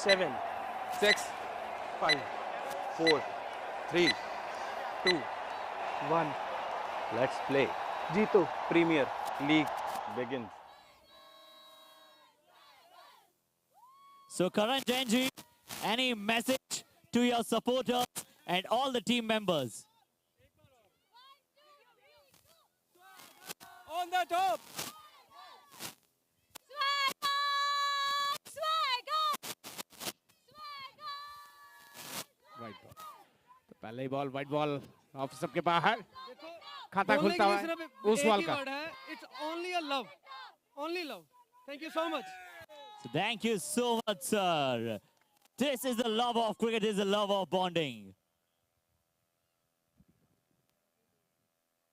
7 6 5 4 3 2 1 Let's play. जीतो Premier League begins. So Karan Jainji, any message to your supporters and all the team members? On the top. White ball, तो पहले ही ball white ball of सबके बाहर, खाता बोलने खुलता के लिए हुआ सिर्फ उस एक बॉल ही का। word है, it's only a love, only love. Thank you so much. So thank you so much, sir. This is the love of cricket, this is the love of bonding.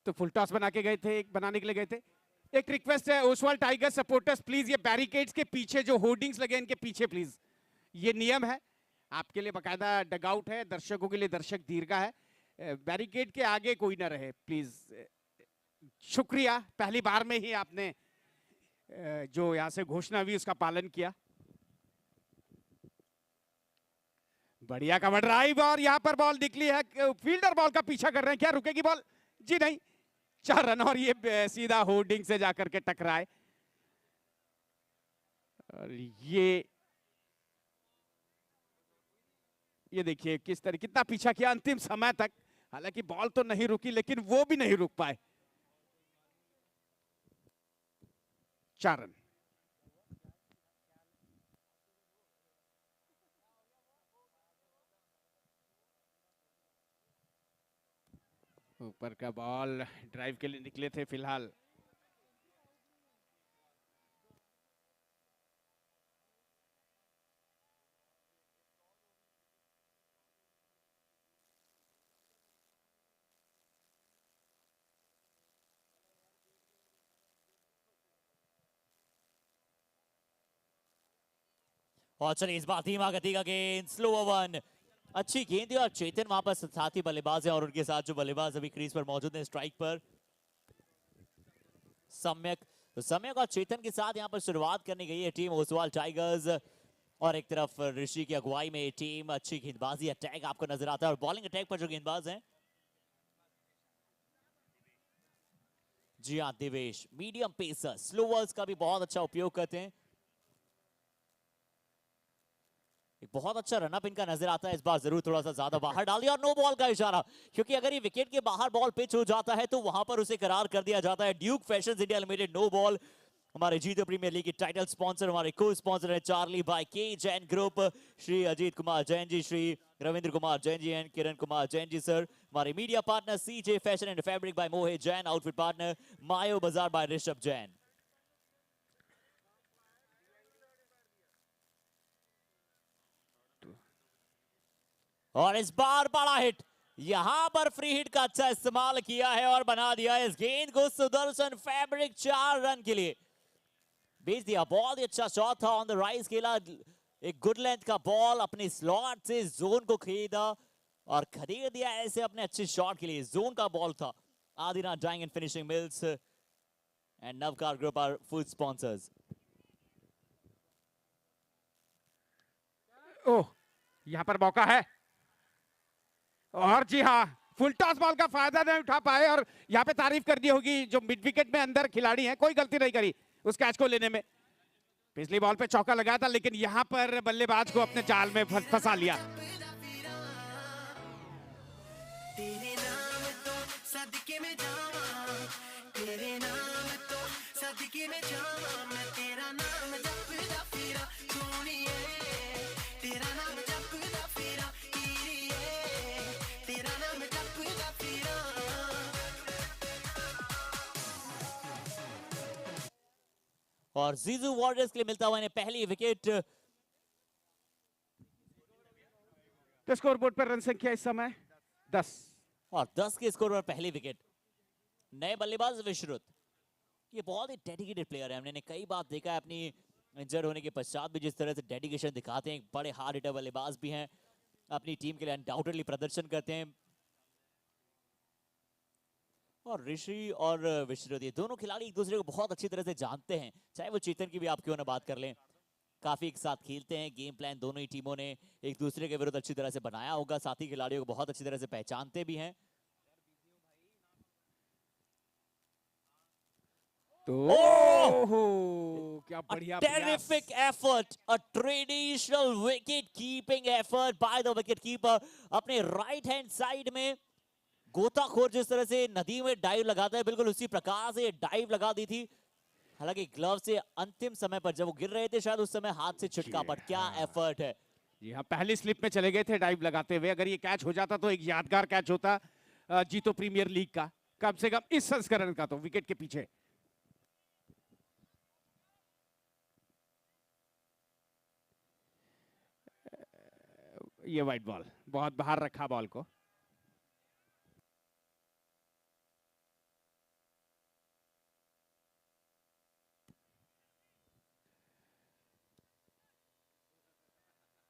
तो फुल टॉस बना के गए थे, एक बनाने के लिए गए थे। एक रिक्वेस्ट है ओसवाल टाइगर सपोर्टर्स, प्लीज ये बैरिकेड्स के पीछे जो होर्डिंग्स लगे इनके पीछे प्लीज, ये नियम है आपके लिए, बकायदा डगआउट है, दर्शकों के लिए दर्शक दीर्घा है, बैरिकेड के आगे कोई ना रहे प्लीज। शुक्रिया, पहली बार में ही आपने जो यहां से घोषणा हुई उसका पालन किया। बढ़िया कवर ड्राइव और यहां पर बॉल निकली है, फील्डर बॉल का पीछा कर रहे हैं, क्या रुकेगी बॉल? जी नहीं, 4 रन और ये सीधा होर्डिंग से जाकर के टकराए। और ये देखिए किस तरह कितना पीछा किया अंतिम समय तक, हालांकि बॉल तो नहीं रुकी लेकिन वो भी नहीं रुक पाए। 4 रन। ऊपर का बॉल ड्राइव के लिए निकले थे फिलहाल। और चलिए इस बार धीमा गति का गेंद, स्लो वन, अच्छी गेंद थी और चेतन वहां पर साथी बल्लेबाज है और उनके साथ जो बल्लेबाज अभी क्रीज पर मौजूद है स्ट्राइक पर सम्यक, तो सम्यक और चेतन के साथ यहां पर शुरुआत करने गई है टीम ओसवाल टाइगर्स। और एक तरफ ऋषि की अगुवाई में टीम, अच्छी गेंदबाजी अटैक आपको नजर आता है और बॉलिंग अटैक पर जो गेंदबाज हैं, जी हाँ दिवेश, मीडियम पेसर, स्लोवर्स का भी बहुत अच्छा उपयोग करते हैं। एक बहुत अच्छा रनअप इनका नजर आता है, इस बार जरूर थोड़ा सा ज्यादा बाहर डाल दिया और नो बॉल का इशारा, क्योंकि अगर ये विकेट के बाहर बॉल पिच हो जाता है तो वहां पर उसे करार कर दिया जाता है। Duke Fashions India Limited, no ball. हमारे जीतो प्रीमियर लीग की टाइटल स्पॉन्सर, हमारे को स्पॉन्सर है Charlie by K Jain group, Shri Ajit Kumar Jain ji, Shri Ravindra Kumar Jain ji and Kiran Kumar Jain ji sir. हमारे media partner CJ fashion and fabric by Mohit Jain, outfit partner Mayo Bazaar by Rishabh Jain. और इस बार बड़ा हिट, यहां पर फ्री हिट का अच्छा इस्तेमाल किया है और बना दिया इस गेंद को सुदर्शन फैब्रिक 4 रन के लिए भेज दिया। बहुत ही अच्छा शॉट था, ऑन द राइज खेला, एक गुड लेंथ का बॉल अपने स्लॉट से जोन को खरीदा और खरीद दिया ऐसे अपने अच्छे शॉट के लिए। जोन का बॉल था। Adinath dyeing and finishing mills and Navkar group are full sponsors. Oh, यहां पर मौका है और जी हाँ, फुल टॉस बॉल का फायदा नहीं उठा पाए और यहाँ पे तारीफ करनी होगी जो मिड विकेट में अंदर खिलाड़ी हैं, कोई गलती नहीं करी उस कैच को लेने में। पिछली बॉल पे चौका लगाया था लेकिन यहाँ पर बल्लेबाज को अपने जाल में फंसा लिया। तेरे नाम तो सदके में जावा, तेरे नाम तो सदके में जावा, मैं तेरा नाम जपदा फिरा सोनिए, तेरा नाम जपदा फिरा हीरिए, तेरा नाम जपदा फिरा। और जीजू वॉरियर्स के लिए मिलता हुआ इन्हें पहली विकेट। तो स्कोरबोर्ड पर रन संख्या इस समय 10 और 10 के स्कोर पर पहली विकेट। नए बल्लेबाज विश्रुत, ये बहुत ही डेडिकेटेड प्लेयर है, हमने कई बार देखा है अपनी इंजर होने के पश्चात भी जिस तरह से डेडिकेशन दिखाते हैं। बड़े हार्ड हिटर बल्लेबाज भी हैं, अपनी टीम के लिए अनडाउटेडली प्रदर्शन करते हैं। और ऋषि और विश्रुत, ये दोनों खिलाड़ी एक दूसरे को बहुत अच्छी तरह से जानते हैं, चाहे वो चेतन की भी आप क्यों ना बात कर लें। काफी एक साथ खेलते हैं, गेम प्लान दोनों ही टीमों ने एक दूसरे के विरुद्ध अच्छी तरह से बनाया होगा, साथ ही खिलाड़ियों को बहुत अच्छी तरह से पहचानते भी हैं। तो क्या बढ़िया terrific effort, a traditional wicket keeping effort by the wicket keeper। अपने राइट हैंड साइड में गोताखोर जिस तरह से नदी में डाइव लगाता है, बिल्कुल उसी प्रकार से डाइव लगा दी थी। हालांकि ग्लव से अंतिम समय पर जब वो गिर रहे थे शायद उस समय हाथ से छुटका, बट क्या एफर्ट है। जी हाँ, पहली स्लिप में चले गए थे डाइव लगाते हुए। अगर ये कैच हो जाता तो एक यादगार कैच होता जीतो प्रीमियर लीग का, कम से कम इस संस्करण का, तो विकेट के पीछे। ये वाइड बॉल, बहुत बाहर रखा बॉल को।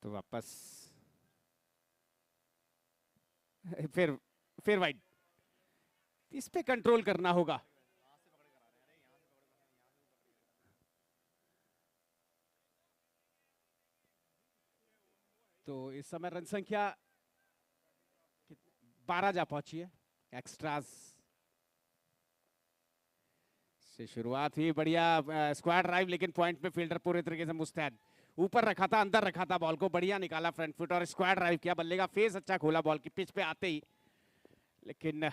तो वापस फिर वाइड, इस पे कंट्रोल करना होगा। तो इस समय रन संख्या 12 जा पहुंची है। एक्स्ट्रास से शुरुआत हुई, बढ़िया स्क्वाड ड्राइव, लेकिन पॉइंट पे फील्डर पूरे तरीके से मुस्तैद। ऊपर रखा था, अंदर रखा था बॉल को, बढ़िया निकाला फ्रंट फुट और स्क्वाड ड्राइव किया। बल्ले का फेस अच्छा खोला बॉल की पिच पे आते ही, लेकिन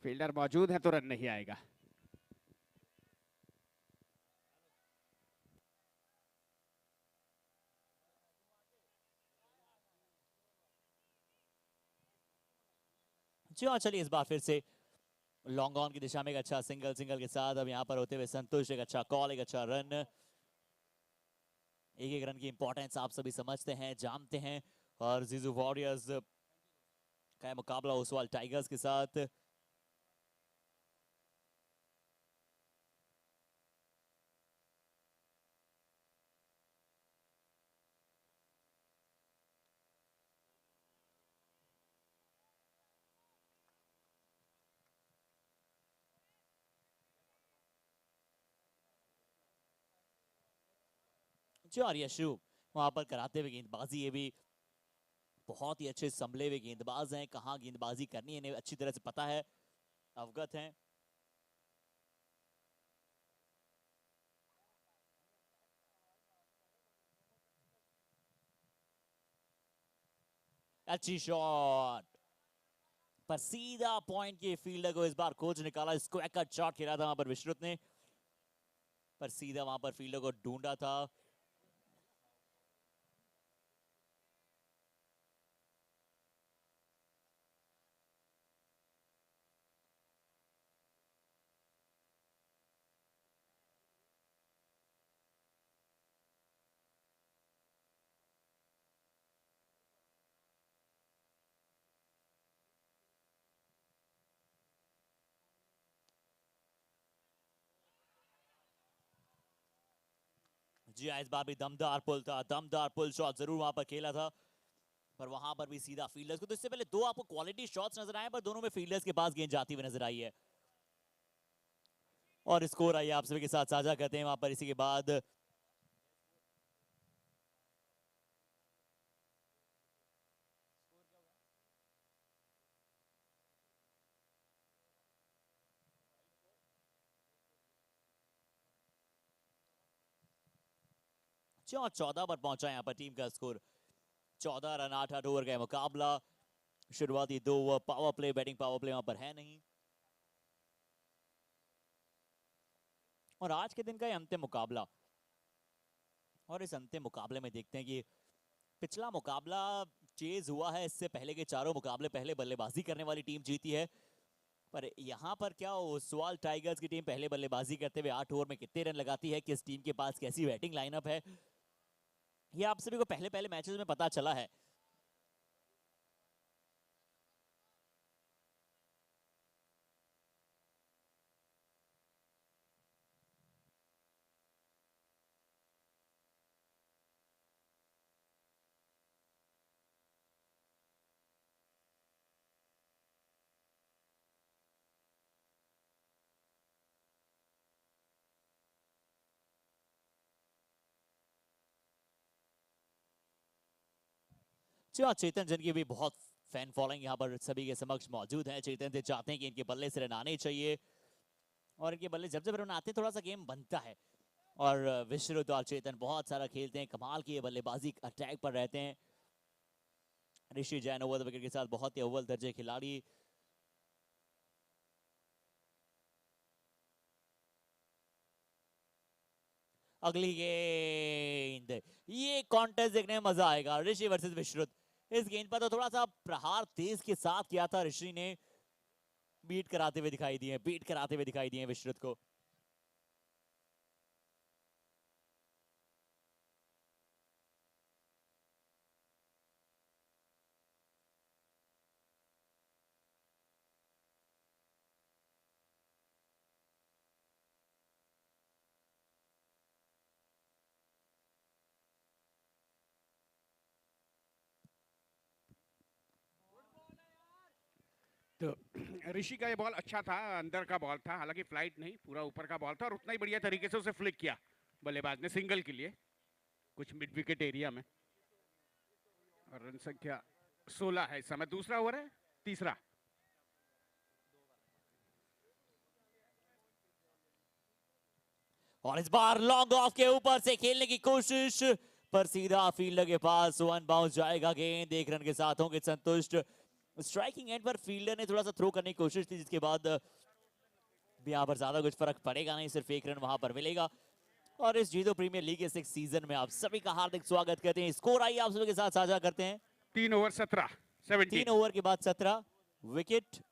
फील्डर मौजूद है तो रन नहीं आएगा। जी हाँ, चलिए इस बार फिर से लॉन्ग ऑन की दिशा में एक अच्छा सिंगल के साथ अब यहाँ पर होते हुए संतुष्ट, एक अच्छा कॉल, एक अच्छा रन। एक एक रन की इंपॉर्टेंस आप सभी समझते हैं, जानते हैं। और जीजू वॉरियर्स का मुकाबला ओसवाल टाइगर्स के साथ। जी और यशु वहां पर कराते हुए गेंदबाजी, ये भी बहुत ही अच्छे संभले हुए गेंदबाज हैं। कहाँ गेंदबाजी करनी है इन्हें अच्छी तरह से पता है, अवगत हैं। अच्छी शॉट पर सीधा पॉइंट के फील्डर को इस बार कोच निकाला। स्क्वायर कट शॉट खेला था वहां पर विश्रुत ने, पर सीधा वहां पर फील्डर को ढूंढा था। जी इस बार भी दमदार पुल था, दमदार पुल शॉट जरूर वहां पर खेला था, पर वहां पर भी सीधा फील्डर्स को। तो इससे पहले दो आपको क्वालिटी शॉट्स नजर आए, पर दोनों में फील्डर्स के पास गेंद जाती हुई नजर आई है। और स्कोर आइए आप सभी के साथ साझा करते हैं वहां पर। इसी के बाद और 14 पर पहुंचा यहाँ पर टीम का स्कोर। 14 रन 8 ओवर का मुकाबला। शुरुआती 2 over power play, batting power play वहां पर है नहीं। और आज के दिन का ये अंतिम मुकाबला, और इस अंतिम मुकाबले में देखते हैं कि पिछला मुकाबला चेज हुआ है, इससे पहले के चारों मुकाबले पहले बल्लेबाजी करने वाली टीम जीती है। पर यहाँ पर क्या ओसवाल टाइगर्स की टीम पहले बल्लेबाजी करते हुए 8 ओवर में कितने रन लगाती है, किस टीम के पास कैसी बैटिंग लाइनअप है, ये आप सभी को पहले पहले मैचेस में पता चला है। जी हाँ, चेतन जन की भी बहुत फैन फॉलोइंग यहाँ पर सभी के समक्ष मौजूद है। चेतन से चाहते हैं कि इनके बल्ले से रन आने चाहिए और इनके बल्ले जब जब रन आते हैं थोड़ा सा गेम बनता है। और विश्रुत और चेतन बहुत सारा खेलते हैं, कमाल की ये बल्लेबाजी अटैक पर रहते हैं। ऋषि जैन ओवर द विकेट के साथ बहुत ही अव्वल दर्जे खिलाड़ी। अगली गेंद, ये कॉन्टेस्ट देखने में मजा आएगा। ऋषि वर्सेस विश्रुत। इस गेंद पर तो थोड़ा सा प्रहार तेज के साथ किया था ऋषि ने, बीट कराते हुए दिखाई दिए विश्रुत को। तो ऋषि का ये बॉल अच्छा था, अंदर का बॉल था, हालांकि फ्लाइट नहीं, पूरा ऊपर का बॉल था और उतना ही बढ़िया तरीके से उसे फ्लिक किया बल्लेबाज ने सिंगल के लिए कुछ मिड विकेट एरिया में। और रन संख्या 16 है इस समय। दूसरा ओवर है, तीसरा। और इस बार लॉन्ग ऑफ के ऊपर से खेलने की कोशिश, पर सीधा फील्डर के पास वन बाउंस जाएगा गेंद। 1 रन के साथ होंगे संतुष्ट। स्ट्राइकिंग एंड पर फील्डर ने थोड़ा सा थ्रो करने की कोशिश की, जिसके बाद भी यहाँ पर ज्यादा कुछ फर्क पड़ेगा नहीं, सिर्फ 1 रन वहां पर मिलेगा। और इस जीतो प्रीमियर लीग के 6 सीजन में आप सभी का हार्दिक स्वागत करते हैं। स्कोर आइए आप सभी के साथ साझा करते हैं। 3 ओवर 17, 3 ओवर के बाद 17 विकेट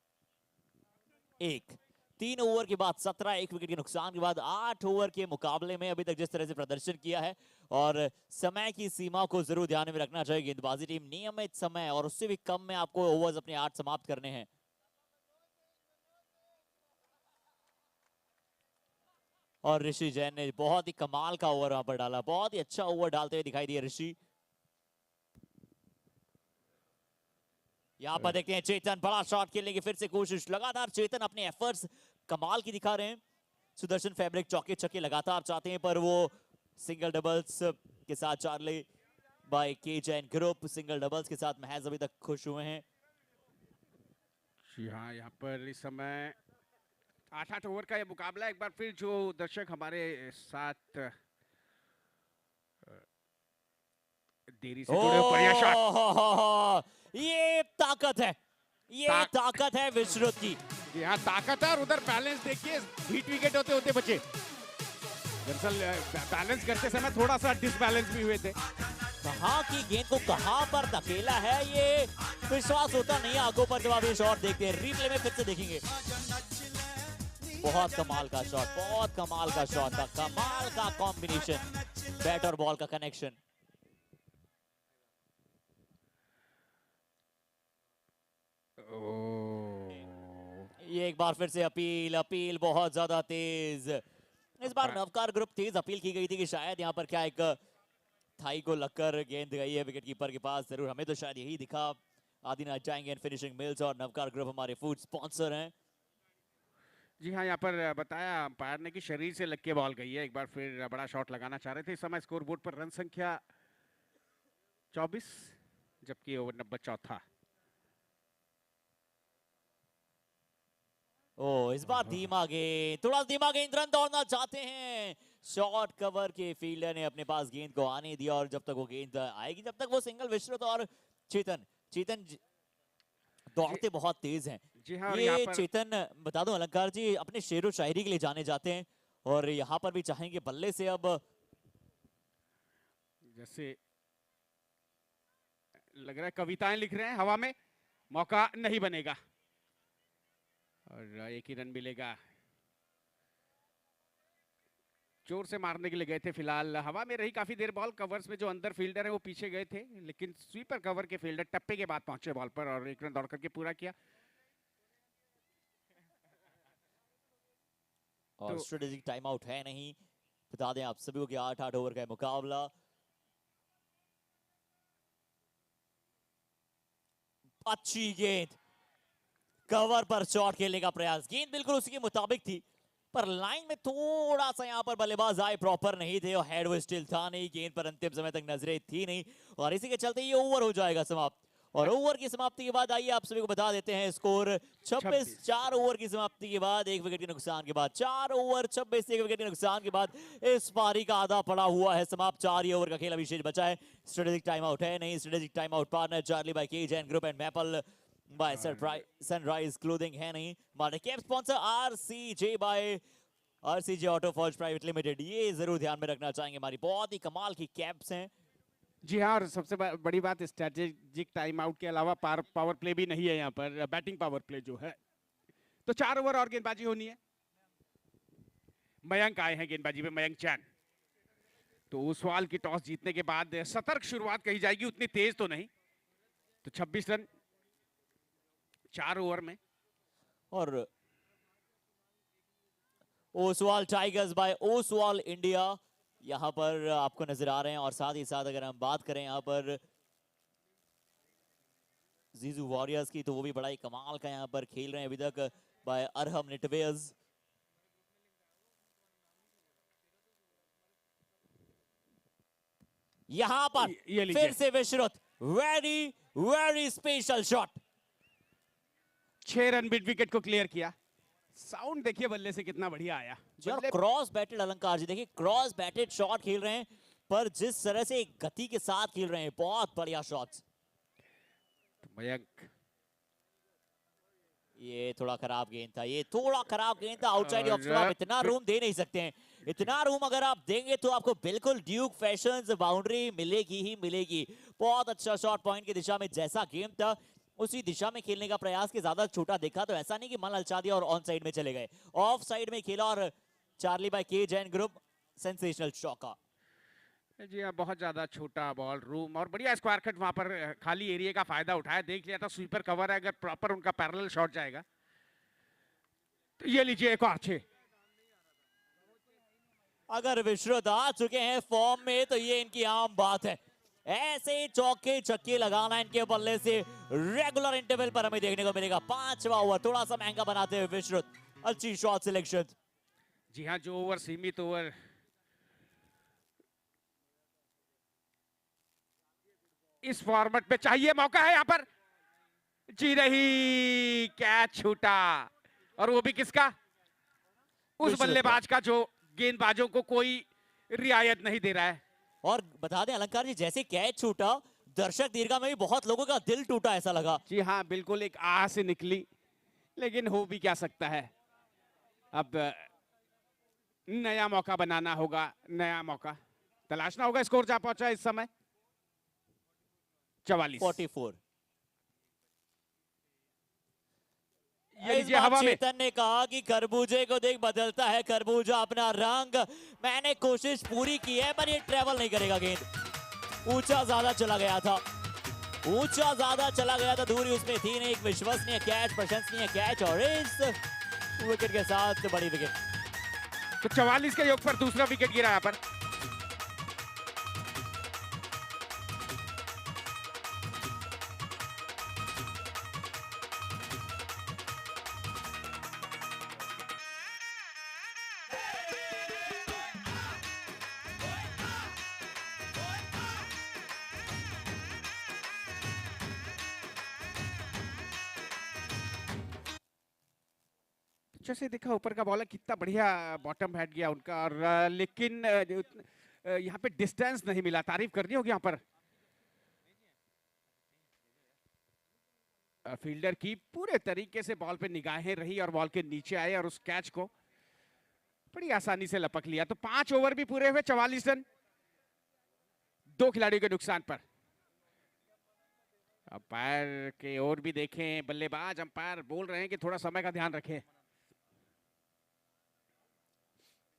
1। 3 ओवर के बाद 17, 1 विकेट के नुकसान के बाद 8 ओवर के मुकाबले में अभी तक जिस तरह से प्रदर्शन किया है, और समय की सीमा को जरूर ध्यान में रखना चाहिए। गेंदबाजी टीम नियमित समय और उससे भी कम में आपको ओवर्स अपने 8 समाप्त करने हैं। और ऋषि जैन ने बहुत ही कमाल का ओवर वहां पर डाला, बहुत ही अच्छा ओवर डालते हुए दिखाई दिए ऋषि। यहां पर देखते हैं चेतन, बड़ा शॉट खेलने की फिर से कोशिश। लगातार चेतन अपने एफर्ट्स कमाल की दिखा रहे हैं। सुदर्शन फैब्रिक चौके छक्के लगातार चाहते हैं, पर वो सिंगल डबल्स के साथ Charlie by K Jain group single doubles के साथ महज अभी तक खुश हुए हैं। जी हाँ, यहाँ पर इस समय 8-8 ओवर का ये मुकाबला। एक बार फिर जो दर्शक हमारे साथ देरी से जुड़े हो, बढ़िया शॉट। ये ताकत है, ये ताकत है विश्रुत की। यहाँ ताकत है और उधर बैलेंस देखिए, हिट विकेट होते होते बचे। दरअसल बैलेंस करते समय थोड़ा सा डिसबैलेंस भी हुए थे। कहाँ की गेंद को कहाँ पर धकेला है, ये विश्वास होता नहीं आंखों पर जब आप ये शॉट देखते हैं। रिप्ले में फिर से देखेंगे। बहुत कमाल का शॉट, बहुत कमाल का शॉट था, कमाल का कॉम्बिनेशन, बैट और बॉल का कनेक्शन। ये एक बार फिर से अपील बहुत ज्यादा तेज। इस बार नवकार ग्रुप तेज अपील की गई थी कि शायद यहाँ पर क्या एक थाई को लगकर गेंद गई है विकेट कीपर के पास। जरूर हमें तो शायद यही दिखा। आदिनाथ जाएंगे एंड फिनिशिंग मिल्स और नवकार ग्रुप हमारे फूड स्पॉन्सर हैं। जी हाँ, यहाँ पर बताया अंपायर ने कि शरीर से लग के बॉल गई है। एक बार फिर बड़ा शॉट लगाना चाह रहे थे। इस समय स्कोर बोर्ड पर रन संख्या 24, जबकि ओवर नंबर 4था। ओ, इस बार धीमा गेंद, थोड़ा धीमा गेंद, रन दौड़ना चाहते हैं। शॉर्ट कवर के फील्डर ने अपने पास गेंद को आने दिया और जब तक वो गेंद आएगी जब तक वो सिंगल। विश्रुत और चेतन दौड़ते बहुत तेज हैं। जी हाँ, ये चेतन बता दूं अलंकार जी अपने शेरो शायरी के लिए जाने जाते हैं और यहाँ पर भी चाहेंगे बल्ले से अब जैसे लग रहा है कविताएं लिख रहे हैं हवा में। मौका नहीं बनेगा और 1 ही रन मिलेगा। जोर से मारने के लिए गए थे, फिलहाल हवा में रही काफी देर बॉल। कवर्स में जो अंदर फील्डर है वो पीछे गए थे, लेकिन स्वीपर कवर के फील्डर टप्पे के बाद पहुंचे बॉल पर और 1 रन दौड़ करके पूरा किया। और स्ट्रेटेजिक टाइम आउट है नहीं। बता दें आप सभी को कि 8-8 ओवर का मुकाबला। अच्छी गेंद, कवर पर शॉट खेलने का प्रयास। गेंद बिल्कुल उसी के मुताबिक थी, पर लाइन में थोड़ा सा यहाँ पर बल्लेबाज आए प्रॉपर नहीं थे और हेड वो स्टिल था नहीं, गेंद पर अंतिम समय तक नजरें थी नहीं और इसी के चलते ये ओवर हो जाएगा समाप्त। और ओवर की समाप्ति के बाद आइए आप सभी को बता देते हैं स्कोर 26। 4 ओवर की समाप्ति के बाद 1 विकेट के नुकसान के बाद 4 ओवर 26 1 विकेट के नुकसान के बाद इस पारी का आधा पड़ा हुआ है समाप्त। 4 ही ओवर का खेल अभी शेष बचा है। स्ट्रेटेजिक टाइम आउट है नहीं, strategic time out partner Charlie by K Jain group and Maple by Sunrise clothing है नहीं। हमारे cap sponsor RCJ by RCJ Auto Forge Private Limited, ये जरूर ध्यान में रखना चाहेंगे। हमारी बहुत ही कमाल की कैप्स हैं। जी हाँ, और सबसे बड़ी बात स्ट्रेटेजिक टाइम आउट के अलावा पावर प्ले भी नहीं है यहाँ पर, बैटिंग पावर प्ले जो है। तो 4 ओवर और गेंदबाजी होनी है। मयंक आए हैं गेंदबाजी पे, मयंक चैन। तो ओसवाल की टॉस जीतने के बाद सतर्क शुरुआत कही जाएगी, उतनी तेज तो नहीं। तो 26 रन 4 ओवर में। और Oswal tigers by Oswal India यहां पर आपको नजर आ रहे हैं। और साथ ही साथ अगर हम बात करें यहां पर जीजू वॉरियर्स की, तो वो भी बड़ा ही कमाल का यहां पर खेल रहे हैं अभी तक बाय अरहम निटवेज। यहां पर फिर से Vishrut, very very special shot. 6 run mid wicket को क्लियर किया। साउंड देखिए बल्ले से कितना बढ़िया आया। क्रॉस बैटेड अलंकार जी, देखिए क्रॉस बैटेड शॉट खेल रहे हैं पर जिस तरह से गति के साथ खेल रहे हैं, बहुत बढ़िया शॉट्स। तो मयंक, ये थोड़ा खराब गेंद था, ये थोड़ा खराब गेंद था। आउटसाइड ऑफ स्टंप, आप इतना रूम दे नहीं सकते हैं। इतना रूम अगर आप देंगे तो आपको बिल्कुल ड्यूक फैशंस बाउंड्री मिलेगी ही मिलेगी। बहुत अच्छा शॉट, पॉइंट की दिशा में जैसा गेम था उसी दिशा में खेलने का प्रयास के ज्यादा छोटा देखा तो ऐसा नहीं कि मन ललचा दिया और ऑन साइड में चले गए, ऑफ साइड में खेला और Charlie by K Jain group sensational चौका। जी हाँ, बहुत ज्यादा छोटा बॉल रूम और बढ़िया स्क्वायर कट, वहां पर खाली एरिया का फायदा उठाया। देख लिया था स्वीपर कवर है, अगर प्रॉपर उनका पैरेलल शॉट जाएगा तो ये लीजिए एक और 6। अगर विश्रुत आ चुके हैं फॉर्म में तो ये इनकी आम बात है। ऐसे चौके छक्के लगाना इनके बल्ले से रेगुलर इंटरवल पर हमें देखने को मिलेगा। 5वां ओवर थोड़ा सा महंगा बनाते हुए विश्रुत, अच्छी शॉट सिलेक्शन। जी हाँ, जो ओवर सीमित ओवर इस फॉर्मेट पे चाहिए, मौका है यहाँ पर। जी नहीं, कैच छूटा और वो भी किसका? उस बल्लेबाज का जो गेंदबाजों को कोई रियायत नहीं दे रहा है। और बता दें अलंकार जी, जैसे कैच छूटा दर्शक दीर्घा में भी बहुत लोगों का दिल टूटा ऐसा लगा। जी हाँ, बिल्कुल एक आह से निकली, लेकिन हो भी क्या सकता है। अब नया मौका बनाना होगा, नया मौका तलाशना होगा। स्कोर जा पहुंचा इस समय 44। इस बार चेतन ने कहा कि खरबूजे को देख बदलता है खरबूजा अपना रंग। मैंने कोशिश पूरी की है पर ये ट्रेवल नहीं करेगा। गेंद ऊंचा ज्यादा चला गया था, ऊंचा ज्यादा चला गया था, दूरी उसमें थी नहीं। एक विश्वसनीय कैच, प्रशंसनीय कैच और इस विकेट के साथ बड़ी विकेट। तो 44 के योग पर दूसरा विकेट गिरा यहाँ पर। जैसे देखा ऊपर का बॉलर कितना बढ़िया बॉटम हेड गया उनका, और लेकिन यहाँ पे डिस्टेंस नहीं मिला। तारीफ करनी होगी यहाँ पर फील्डर की, पूरे तरीके से बॉल पे निगाहें रही और बॉल के नीचे आए और उस कैच को बड़ी आसानी से लपक लिया। तो 5 ओवर भी पूरे हुए, 44 रन 2 खिलाड़ियों के नुकसान पर। अंपायर के ओर भी देखें, बल्लेबाज अंपायर बोल रहे हैं कि थोड़ा समय का ध्यान रखें।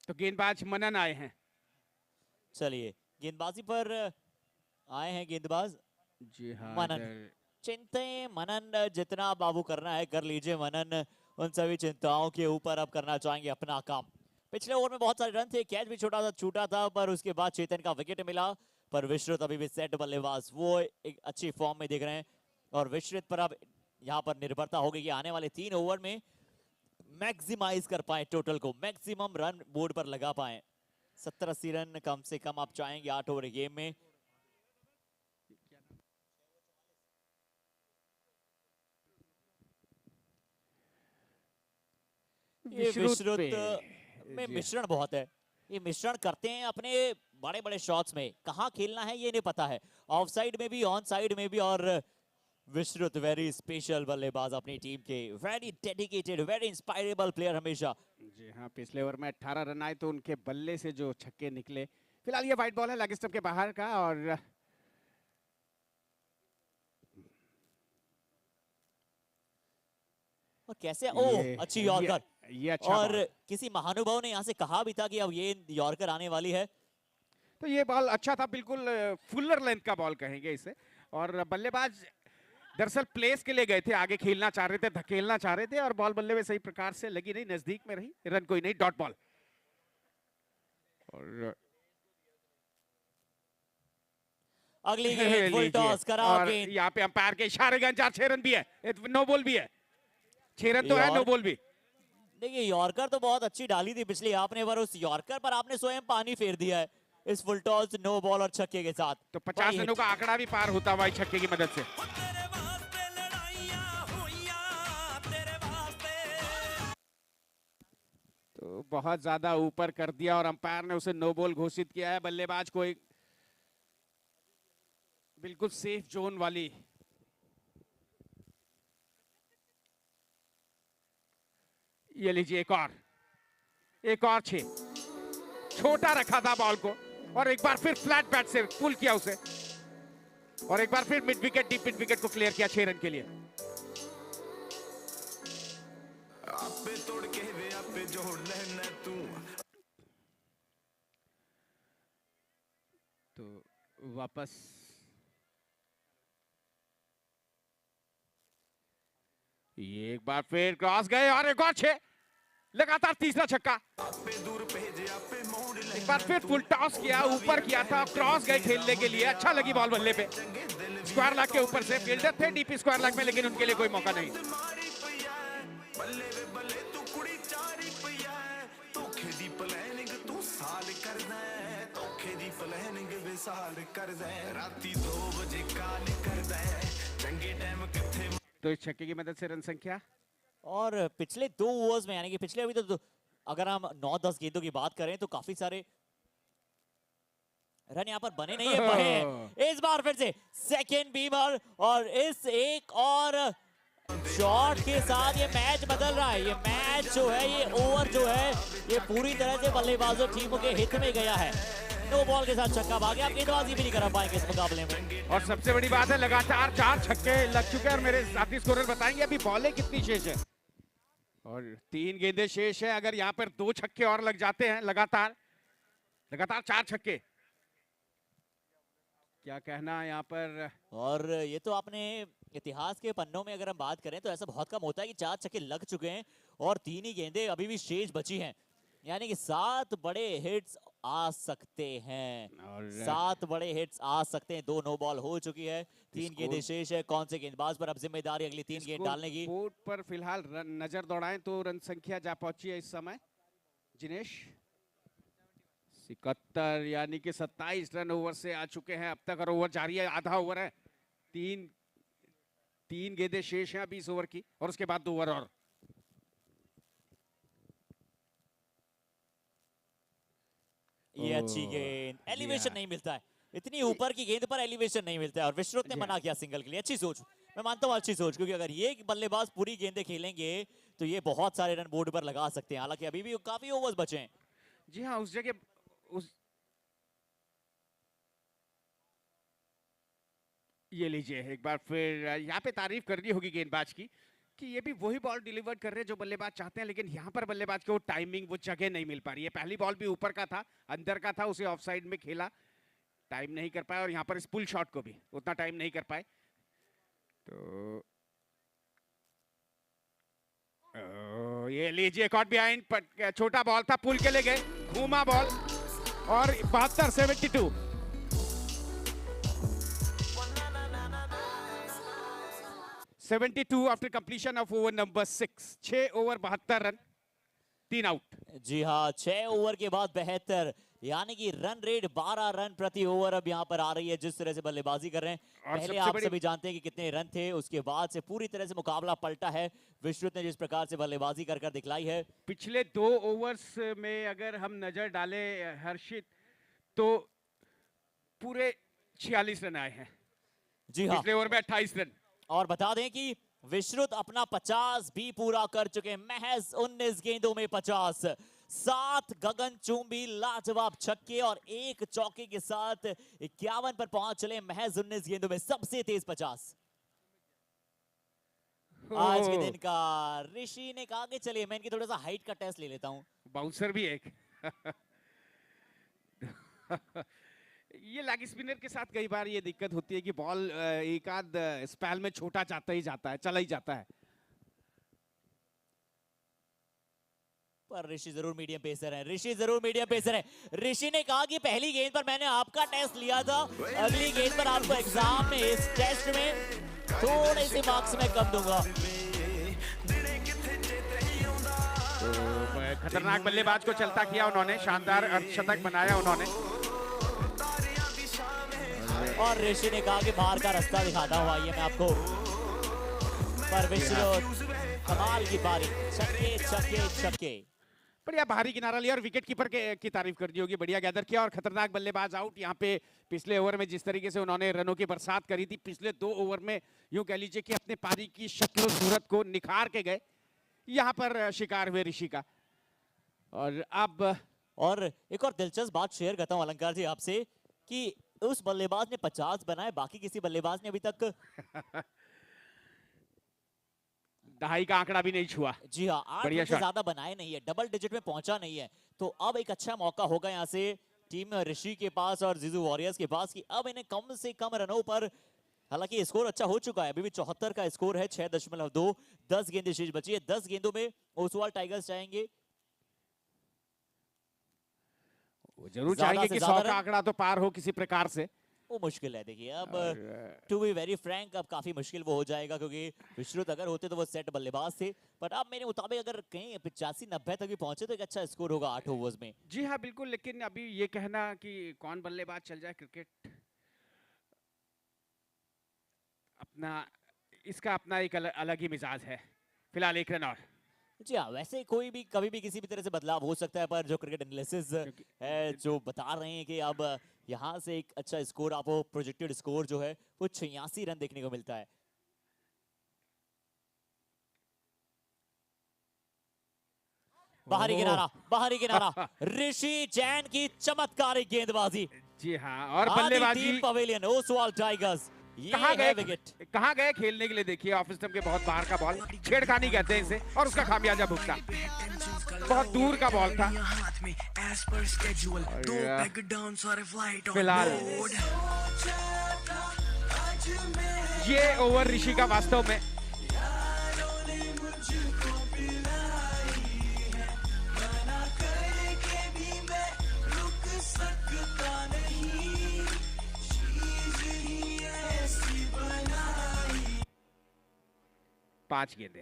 तो गेंदबाज मनन आए हैं। चलिए गेंदबाजी पर आए हैं गेंदबाज जी हाँ, मनन। चिंताएं मनन जितना बाबू करना है कर लीजिए। मनन उन सभी चिंताओं के ऊपर अब करना चाहेंगे अपना काम। पिछले ओवर में बहुत सारे रन थे, कैच भी छोटा सा छूटा था, पर उसके बाद चेतन का विकेट मिला। पर विश्रुत अभी भी सेट बल्लेबाज, वो एक अच्छी फॉर्म में दिख रहे हैं और विश्रुत पर अब यहाँ पर निर्भरता होगी कि आने वाले 3 ओवर में मैक्सिमाइज कर पाए टोटल को, मैक्सिमम रन बोर्ड पर लगा पाए। 70-80 रन कम से कम आप चाहेंगे 8 ओवर गेम में। ये विश्रुत में मिश्रण बहुत है, ये मिश्रण करते हैं अपने बड़े बड़े शॉट्स में, कहाँ खेलना है ये नहीं पता है, ऑफ साइड में भी ऑन साइड में भी। और विश्रुत वेरी स्पेशल बल्लेबाज अपनी टीम के, very dedicated, very inspirable player हमेशा। जी हाँ, पिछले ओवर में 18 रन आए तो उनके बल्ले से जो छक्के निकले। फिलहाल ये वाइड बॉल है लेग स्टंप के बाहर का, और कैसे अच्छी यॉर्कर, ये अच्छा और बॉल। किसी महानुभाव ने यहाँ से कहा भी था कि अब ये यॉर्कर आने वाली है। तो ये बॉल अच्छा था, बिल्कुल फुलर लेंथ का बॉल कहेंगे इसे। और बल्लेबाज दरअसल प्लेस के लिए गए थे, आगे खेलना चाह रहे थे, धकेलना चाह रहे थे, और बॉल बल्ले में सही प्रकार से लगी नहीं, नजदीक में रही, रन कोई नहीं, डॉट बॉल। और अगली गेंद फुल टॉस करा, और यहाँ पे अंपायर के इशारे के अनुसार 6 रन भी है, नो बॉल भी है, 6 रन तो है, नो बॉल भी। देखिए यॉर्कर तो बहुत अच्छी डाली थी पिछली आपने, पर उस यॉर्कर पर आपने स्वयं पानी फेर दिया है इस फुल टॉस, नो बॉल और छक्के के साथ। तो 50 रनों का आंकड़ा भी पार होता हुआ छक्के की मदद से। तो बहुत ज्यादा ऊपर कर दिया और अंपायर ने उसे नो बॉल घोषित किया है। बल्लेबाज को एक बिल्कुल सेफ जोन वाली ये लीजिए, एक और 6, छोटा रखा था बॉल को, और एक बार फिर फ्लैट बैट से पुल किया उसे, और एक बार फिर mid wicket, deep mid wicket को क्लियर किया 6 रन के लिए। आपे तोड़ के वे आपे जोड़ लेना तू। तो वापस ये एक बार फिर क्रॉस गए, और एक और 6, लगातार तीसरा छक्का। एक बार फिर फुल टॉस किया, ऊपर किया था, क्रॉस गए खेलने के लिए, अच्छा लगी बॉल बल्ले पे। स्क्वायर लेग के ऊपर से फील्डर थे डीपी स्क्वायर लेग में, लेकिन उनके लिए कोई मौका नहीं। तो इस छक्के की मदद से रन संख्या, और पिछले 2 ओवर्स में, यानी कि पिछले अभी तो अगर हम 9-10 गेंदों की बात करें तो काफी सारे रन यहाँ पर बने नहीं है, बने इस बार फिर से सेकंड बीमर, और इस एक और शॉट के साथ ये मैच बदल रहा है। ये मैच जो है, ये ओवर जो है, ये पूरी तरह से बल्लेबाजों टीमों के हित में गया है। नो बॉल के साथ छक्का भागे, आप गेंदबाजी भी नहीं कर पाएंगे इस मुकाबले में। और सबसे बड़ी बात है लगातार 4 छक्के लग चुके हैं, और मेरे साथी स्कोरर बताएंगे अभी बॉलें कितनी शेष है। और 3 गेंदें शेष है, अगर यहाँ पर 2 छक्के और लग जाते हैं, लगातार 4 छक्के, क्या कहना है यहाँ पर। और ये तो आपने इतिहास के पन्नों में अगर हम बात करें तो ऐसा बहुत कम होता है कि 4 छक्के लग चुके हैं और 3 ही गेंदें अभी भी शेष बची हैं, यानी कि 7 बड़े हिट्स आ सकते हैं, 7 बड़े हिट्स आ सकते हैं। 2 नो बॉल हो चुकी है, 3 गेंदें शेष है। कौन से गेंदबाज पर अब जिम्मेदारी अगली 3 गेंद डालने की। बोर्ड पर फिलहाल नजर दौड़ाएं तो रन संख्या जा पहुंची है इस समय जिनेश 71, यानी कि 27 रन ओवर से आ चुके हैं अब तक, और ओवर जारी है, आधा ओवर है, 3 गेंदें शेष हैं 20 ओवर की, और उसके बाद 2 ओवर और। ये अच्छी गेंद, एलिवेशन नहीं मिलता है, इतनी ऊपर की गेंद पर एलिवेशन नहीं मिलता है, और विश्रुत ने मना किया सिंगल के लिए। अच्छी सोच, मैं मानता हूँ अच्छी सोच, क्योंकि अगर ये बल्लेबाज पूरी गेंदें खेलेंगे तो ये बहुत सारे रन बोर्ड पर लगा सकते हैं, हालांकि अभी भी काफी ओवर्स बचे हैं। जी हाँ, उस जगह ये लीजिए, एक बार फिर यहाँ पे तारीफ करनी होगी गेंदबाज की कि ये भी वही बॉल डिलीवर कर रहे हैं जो बल्लेबाज चाहते हैं, लेकिन यहाँ पर बल्लेबाज को टाइमिंग, वो जगह नहीं मिल पा रही है। पहली बॉल भी ऊपर का था, अंदर का था, उसे ऑफ साइड में खेला, टाइम नहीं कर पाया, और यहाँ पर इस पुल शॉट को भी उतना टाइम नहीं कर पाए। तो ये लीजिए, कॉट बिहाइंड, छोटा बॉल था, पुल के लिए गए, घूमा बॉल, और 72-72। 72 after completion of over number 6। 6 over 72 run, 3 out. जी हाँ, 6 ओवर के बाद 72, यानी कि रन रेट 12 रन प्रति ओवर अब यहाँ पर आ रही है जिस तरह से बल्लेबाजी कर रहे हैं। और पहले सबसे आप बड़ी- सभी जानते हैं कि कितने रन थे, उसके बाद से पूरी तरह से मुकाबला पलटा है। विश्रुत ने जिस प्रकार से बल्लेबाजी कर कर दिखलाई है। पिछले 2 ओवर्स में अगर हम नजर डालें हर्षित, तो पूरे 46 रन आए हैं। जी हाँ, पिछले ओवर में 28 रन। और बता दें कि विश्रुत अपना 50 भी पूरा कर चुके हैं। महज 19 गेंदों में 50, 7 गगनचुंबी लाजवाब छक्के और 1 चौके के साथ 51 पर पहुंच चले। महज 19 गेंदों में सबसे तेज 50 आज के दिन का। ऋषि ने कहा कि चलिए मैं इनकी थोड़ा सा हाइट का टेस्ट ले लेता हूं। बाउंसर भी एक ये लेग स्पिनर के साथ कई बार ये दिक्कत होती है कि बॉल एक आध स्पेल में छोटा जाता ही जाता है, चला ही जाता है। पर ऋषि जरूर मीडियम पेसर है, ऋषि जरूर मीडियम पेसर है। ऋषि ने कहा कि पहली गेंद पर मैंने आपका टेस्ट लिया था, अगली गेंद पर आपको एग्जाम में, इस टेस्ट में थोड़े से मार्क्स मैं कम दूंगा। तो खतरनाक बल्लेबाज को चलता किया उन्होंने, शानदार अर्धशतक बनाया उन्होंने। और ऋषि ने कहा कि बाहर का रास्ता दिखाता हूँ, आइए मैं आपको। पर विश्रुत कमाल की पारी, छक्के छक्के छक्के। बढ़िया भारी किनारा लिया और विकेट कीपर की तारीफ कर दी होगी, बढ़िया गैदर किया। और खतरनाक बल्लेबाज आउट। यहाँ पे पिछले ओवर में जिस तरीके से उन्होंने रनों की बरसात करी थी, पिछले 2 ओवर में यूं कह लीजिए कि अपने पारी की शक्ल सूरत को निखार के गए। यहाँ पर शिकार हुए ऋषि का। और अब और एक और दिलचस्प बात शेयर करता हूँ अलंकार जी आपसे, कि उस बल्लेबाज ने 50 बनाए, बाकी किसी बल्लेबाज ने अभी तक दहाई का आंकड़ा भी नहीं छुआ। जी हाँ, 8 बढ़िया रन से शॉट। ज्यादा बनाए नहीं है, डबल डिजिट में पहुंचा नहीं है। तो अब एक अच्छा मौका होगा यहाँ से टीम ऋषि के पास और जिजू वॉरियर्स के पास कि अब इन्हें कम से कम रनों पर, हालांकि स्कोर अच्छा हो चुका है, अभी भी 74 का स्कोर है, 6.2, 10 गेंदें शेष बची है। 10 गेंदों में ओसवाल टाइगर्स चाहेंगे, वो जरूर ज्यादा चाहेंगे से कि ज्यादा 100 का रन। आंकड़ा तो पार हो किसी प्रकार से। वो मुश्किल है। देखिए अब टू बी वेरी फ्रैंक, अब काफी मुश्किल वो हो जाएगा, क्योंकि विश्रुत अगर होते तो वो सेट बल्लेबाज थे। पर अब मेरे मुताबिक अगर कहीं 85-90 तक भी पहुंचे तो एक अच्छा स्कोर होगा 8 ओवर्स में। जी हाँ बिल्कुल, लेकिन अभी ये कहना कि कौन बल्लेबाज चल जाए, क्रिकेट अपना, इसका अपना एक अलग ही मिजाज है। फिलहाल 1 रन और। जी हाँ, वैसे कोई भी कभी भी किसी भी तरह से बदलाव हो सकता है, पर जो क्रिकेट एनालिसिस है जो बता रहे हैं कि अब यहाँ से एक अच्छा स्कोर, आपको प्रोजेक्टेड स्कोर जो है वो 86 रन देखने को मिलता है। बाहरी किनारा, बाहरी किनारा, ऋषि जैन की चमत्कारिक गेंदबाजी। जी हाँ, और आदि बल्लेबाजी टीम पवेलियन, ओसवाल टाइगर्स, ये कहाँ है गए, विकेट। कहाँ गए खेलने के लिए। देखिए ऑफ स्टंप के बहुत बाहर का बॉल, छेड़खानी कहते हैं इसे, और उसका खामियाजा भुगता। बहुत दूर का बॉल था। हाथ में as per schedule, दो पैग डाउन सारे फ्लाइट फिलहाल ये ओवर ऋषि का वास्तव में पांच गेंदे,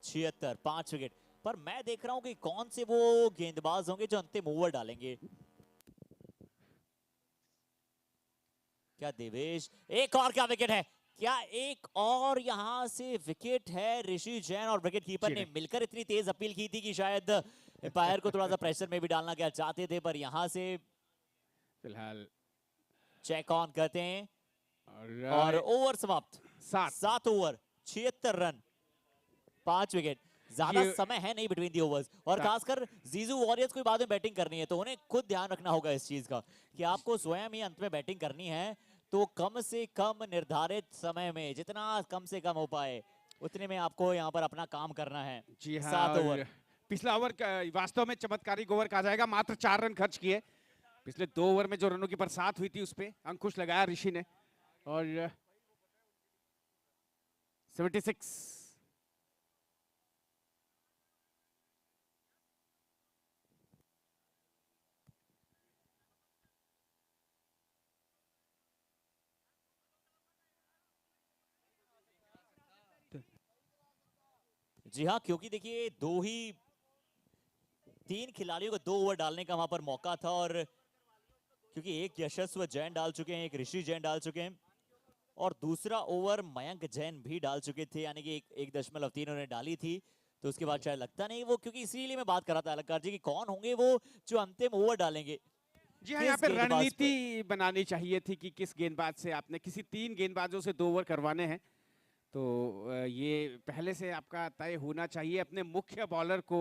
76, 5 विकेट। पर मैं देख रहा हूं कि कौन से वो गेंदबाज होंगे जो अंतिम ओवर डालेंगे। क्या देवेश, एक और क्या विकेट है, क्या एक और यहां से विकेट है। ऋषि जैन और विकेट कीपर ने मिलकर इतनी तेज अपील की थी कि शायद एम्पायर को थोड़ा सा प्रेशर में भी डालना क्या चाहते थे, पर यहां से फिलहाल चेक ऑन करते हैं और और ओवर समाप्त। 7 ओवर 76 रन, 5 विकेट। ज्यादा ये- समय है नहीं बिटवीन दी ओवर्स, और खासकर जीजू वॉरियर्स को बाद में बैटिंग करनी है, तो उन्हें खुद ध्यान रखना होगा इस चीज का कि आपको स्वयं ही अंत में बैटिंग करनी है, तो कम से कम निर्धारित समय में जितना कम से कम हो पाए उतने में आपको यहाँ पर अपना काम करना है। जी हाँ, 7 और ओवर। पिछला ओवर वास्तव में चमत्कारिक ओवर कहा जाएगा। मात्र 4 रन खर्च किए। पिछले 2 ओवर में जो रनों की बरसात हुई थी उस पे अंकुश लगाया ऋषि ने। और 76। जी हाँ, क्योंकि देखिए 3 खिलाड़ियों को 2 ओवर डालने का वहां पर मौका था, और क्योंकि एक यशस्व जैन डाल चुके हैं, एक ऋषि जैन डाल चुके हैं, और दूसरा ओवर मयंक जैन भी डाल चुके थे, यानी कि 1.3 उन्होंने डाली थी। तो उसके बाद शायद लगता नहीं वो, क्योंकि इसीलिए मैं बात कर रहा था अलंकार जी कि कौन होंगे वो जो अंतिम ओवर डालेंगे। जी हाँ, किस यहाँ पे गेंदबाज रणनीति बनानी चाहिए थी कि किस गेंदबाज से आपने, किसी 3 गेंदबाजों से 2 ओवर करवाने हैं, तो ये पहले से आपका तय होना चाहिए। अपने मुख्य बॉलर को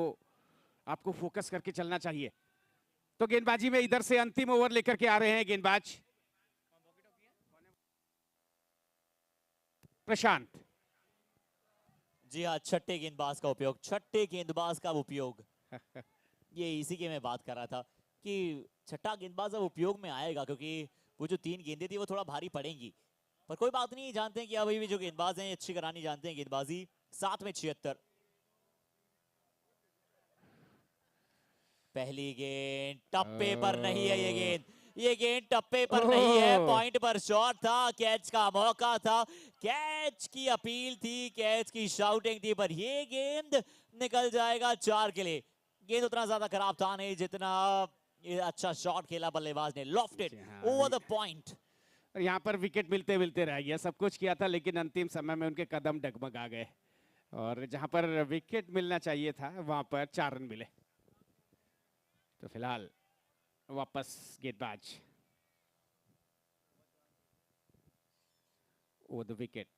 आपको फोकस करके चलना चाहिए। तो गेंदबाजी में इधर से अंतिम ओवर लेकर के आ रहे हैं गेंदबाज प्रशांत। जी हाँ, छठे गेंदबाज का उपयोग ये इसी की मैं बात कर रहा था कि छठा गेंदबाज अब उपयोग में आएगा, क्योंकि वो जो 3 गेंदें थी वो थोड़ा भारी पड़ेंगी, पर कोई बात नहीं, जानते हैं कि अभी भी जो गेंदबाज हैं अच्छी करानी जानते हैं गेंदबाजी। 7 में 76। पहली गेंद टप्पे पर नहीं है, ये गेंद टप्पे पर नहीं है, पॉइंट पर शॉट था, कैच का मौका था, कैच की अपील थी, कैच की शाउटिंग थी, पर ये गेंद निकल जाएगा 4 के लिए। गेंद उतना ज्यादा खराब था नहीं जितना ये अच्छा शॉट खेला बल्लेबाज ने, लॉफ्टेड ओवर द पॉइंट। और यहाँ पर विकेट मिलते मिलते रह गया, सब कुछ किया था लेकिन अंतिम समय में उनके कदम डगमगा गए, और जहां पर विकेट मिलना चाहिए था वहां पर 4 रन मिले। तो फिलहाल वापस गेंदबाज ओवर द विकेट,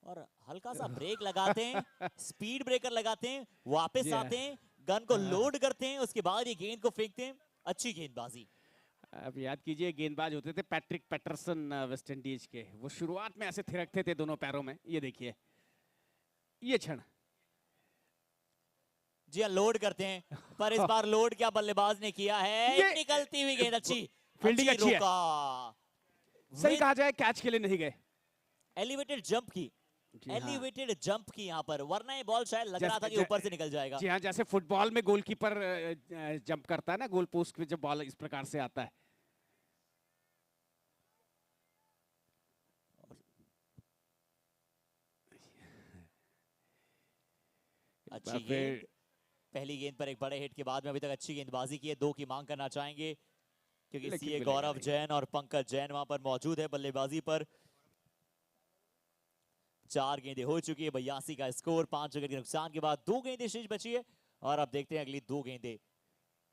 और हल्का सा ब्रेक लगाते हैं, स्पीड ब्रेकर लगाते हैं, वापस आते हैं, गन को लोड करते हैं, उसके बाद ये गेंद को फेंकते हैं। अच्छी गेंदबाजी। अब याद कीजिए गेंदबाज होते थे पैट्रिक पैटरसन वेस्ट इंडीज के, वो शुरुआत में ऐसे थिरकते थे दोनों पैरों में। ये देखिए ये क्षण, जी हाँ, लोड करते हैं, पर इस बार लोड क्या बल्लेबाज ने किया है, निकलती हुई गेंद अच्छी, फील्डिंग अच्छी है, रोका। सही कहा जाए कैच के लिए नहीं गए, एलिवेटेड जंप की, एलिवेटेड जंप की यहाँ पर, वरना ये बॉल शायद लग रहा था कि ऊपर से निकल जाएगा। जी हाँ, जैसे फुटबॉल में गोलकीपर जंप करता है ना गोल पोस्ट पे, जब बॉल इस प्रकार से आता है। अच्छी गेंद, पहली गेंद पर एक बड़े हिट के बाद में अभी तक अच्छी गेंदबाजी की है। 2 की मांग करना चाहेंगे क्योंकि सीए गौरव जैन और पंकज जैन वहां पर मौजूद है बल्लेबाजी पर। 4 गेंदें हो चुकी है, 82 का स्कोर, 5 विकेट के नुकसान के बाद 2 गेंदें शेष बची है, और अब देखते हैं अगली 2 गेंदें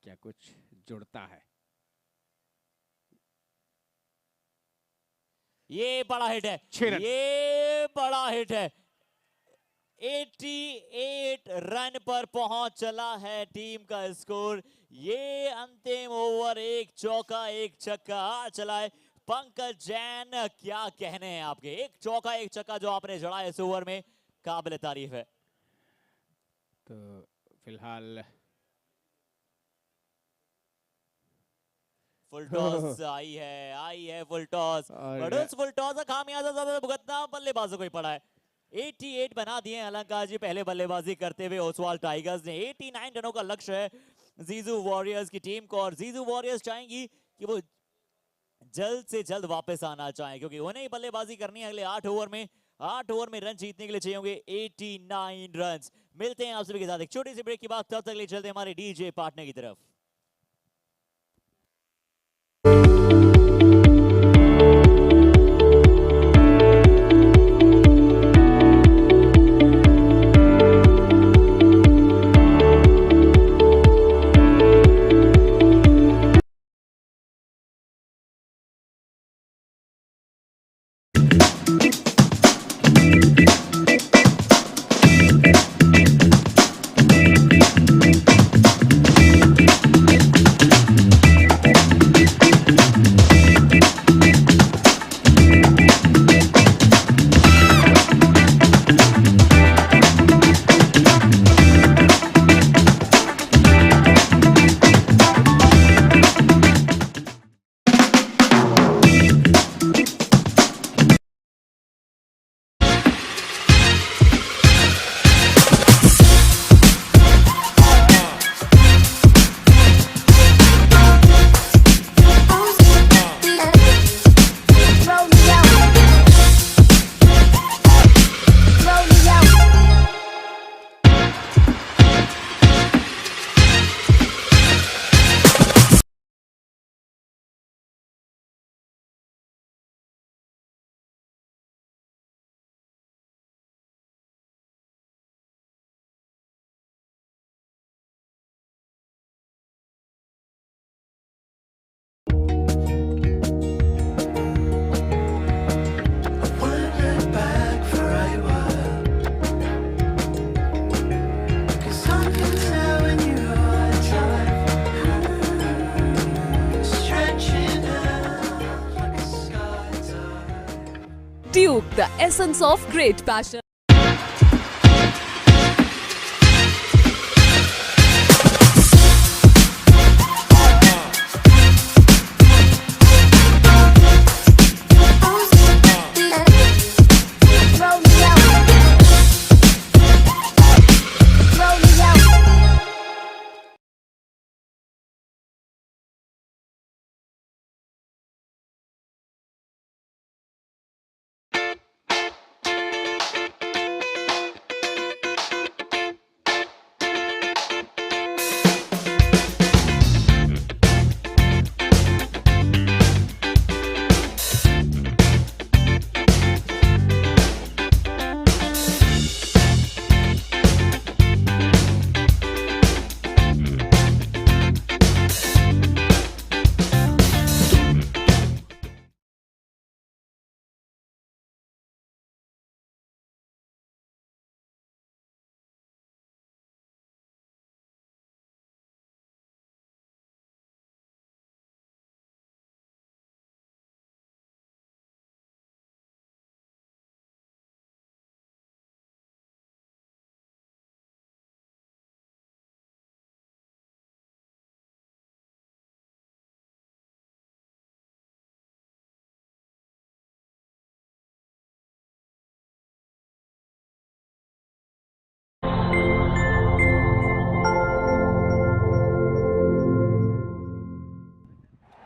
क्या कुछ जुड़ता है। ये बड़ा हिट है, ये बड़ा हिट है। 88 रन पर पहुंच चला है टीम का स्कोर। ये अंतिम ओवर 1 चौका 1 छक्का चला है। पंकज जैन, क्या कहने हैं आपके, 1 चौका 1 छक्का जो आपने जड़ा इस ओवर में, काबिल तारीफ है। तो फिलहाल फुल टॉस आई है फुल टॉस, बट उस फुल टॉस का खामियाजा ज्यादा भुगतना बल्लेबाजों को ही पड़ा है। 88 बना दिए अलंकार जी पहले बल्लेबाजी करते हुए ओसवाल टाइगर्स ने। 89 रनों का लक्ष्य है जीजू वॉरियर्स की टीम को, और जीजू वॉरियर्स चाहेंगी कि वो जल्द से जल्द वापस आना चाहें, क्योंकि उन्हें ही बल्लेबाजी करनी है अगले 8 ओवर में। 8 ओवर में रन जीतने के लिए चाहिए होंगे 89 रन। मिलते हैं आप सभी के साथ एक छोटी सी ब्रेक के बाद, तब तक ले चलते हैं हमारे डीजे पार्टनर की तरफ। the essence of great passion.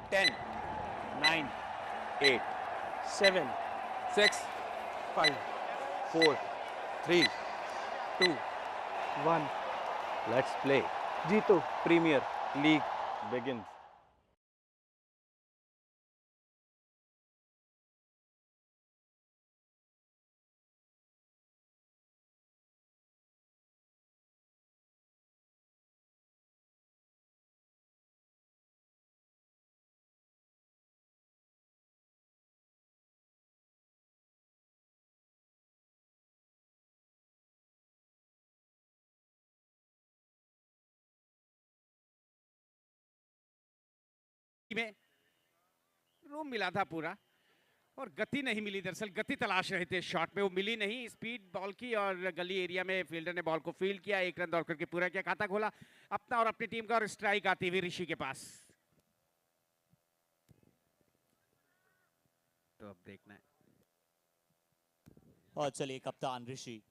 Ten, nine, eight, seven, six, 5, 4, 3, 2. 1. Let's play. जीतो. Premier League begins. में रूम मिला था पूरा और गति नहीं मिली। दरअसल गति तलाश रहे थे शॉट में, वो मिली नहीं। स्पीड बॉल की और गली एरिया में फील्डर ने बॉल को फील्ड किया, 1 रन दौड़ करके पूरा किया, खाता खोला अपना और अपनी टीम का, और स्ट्राइक आती हुई ऋषि के पास। तो अब देखना है। और चलिए कप्तान Rishi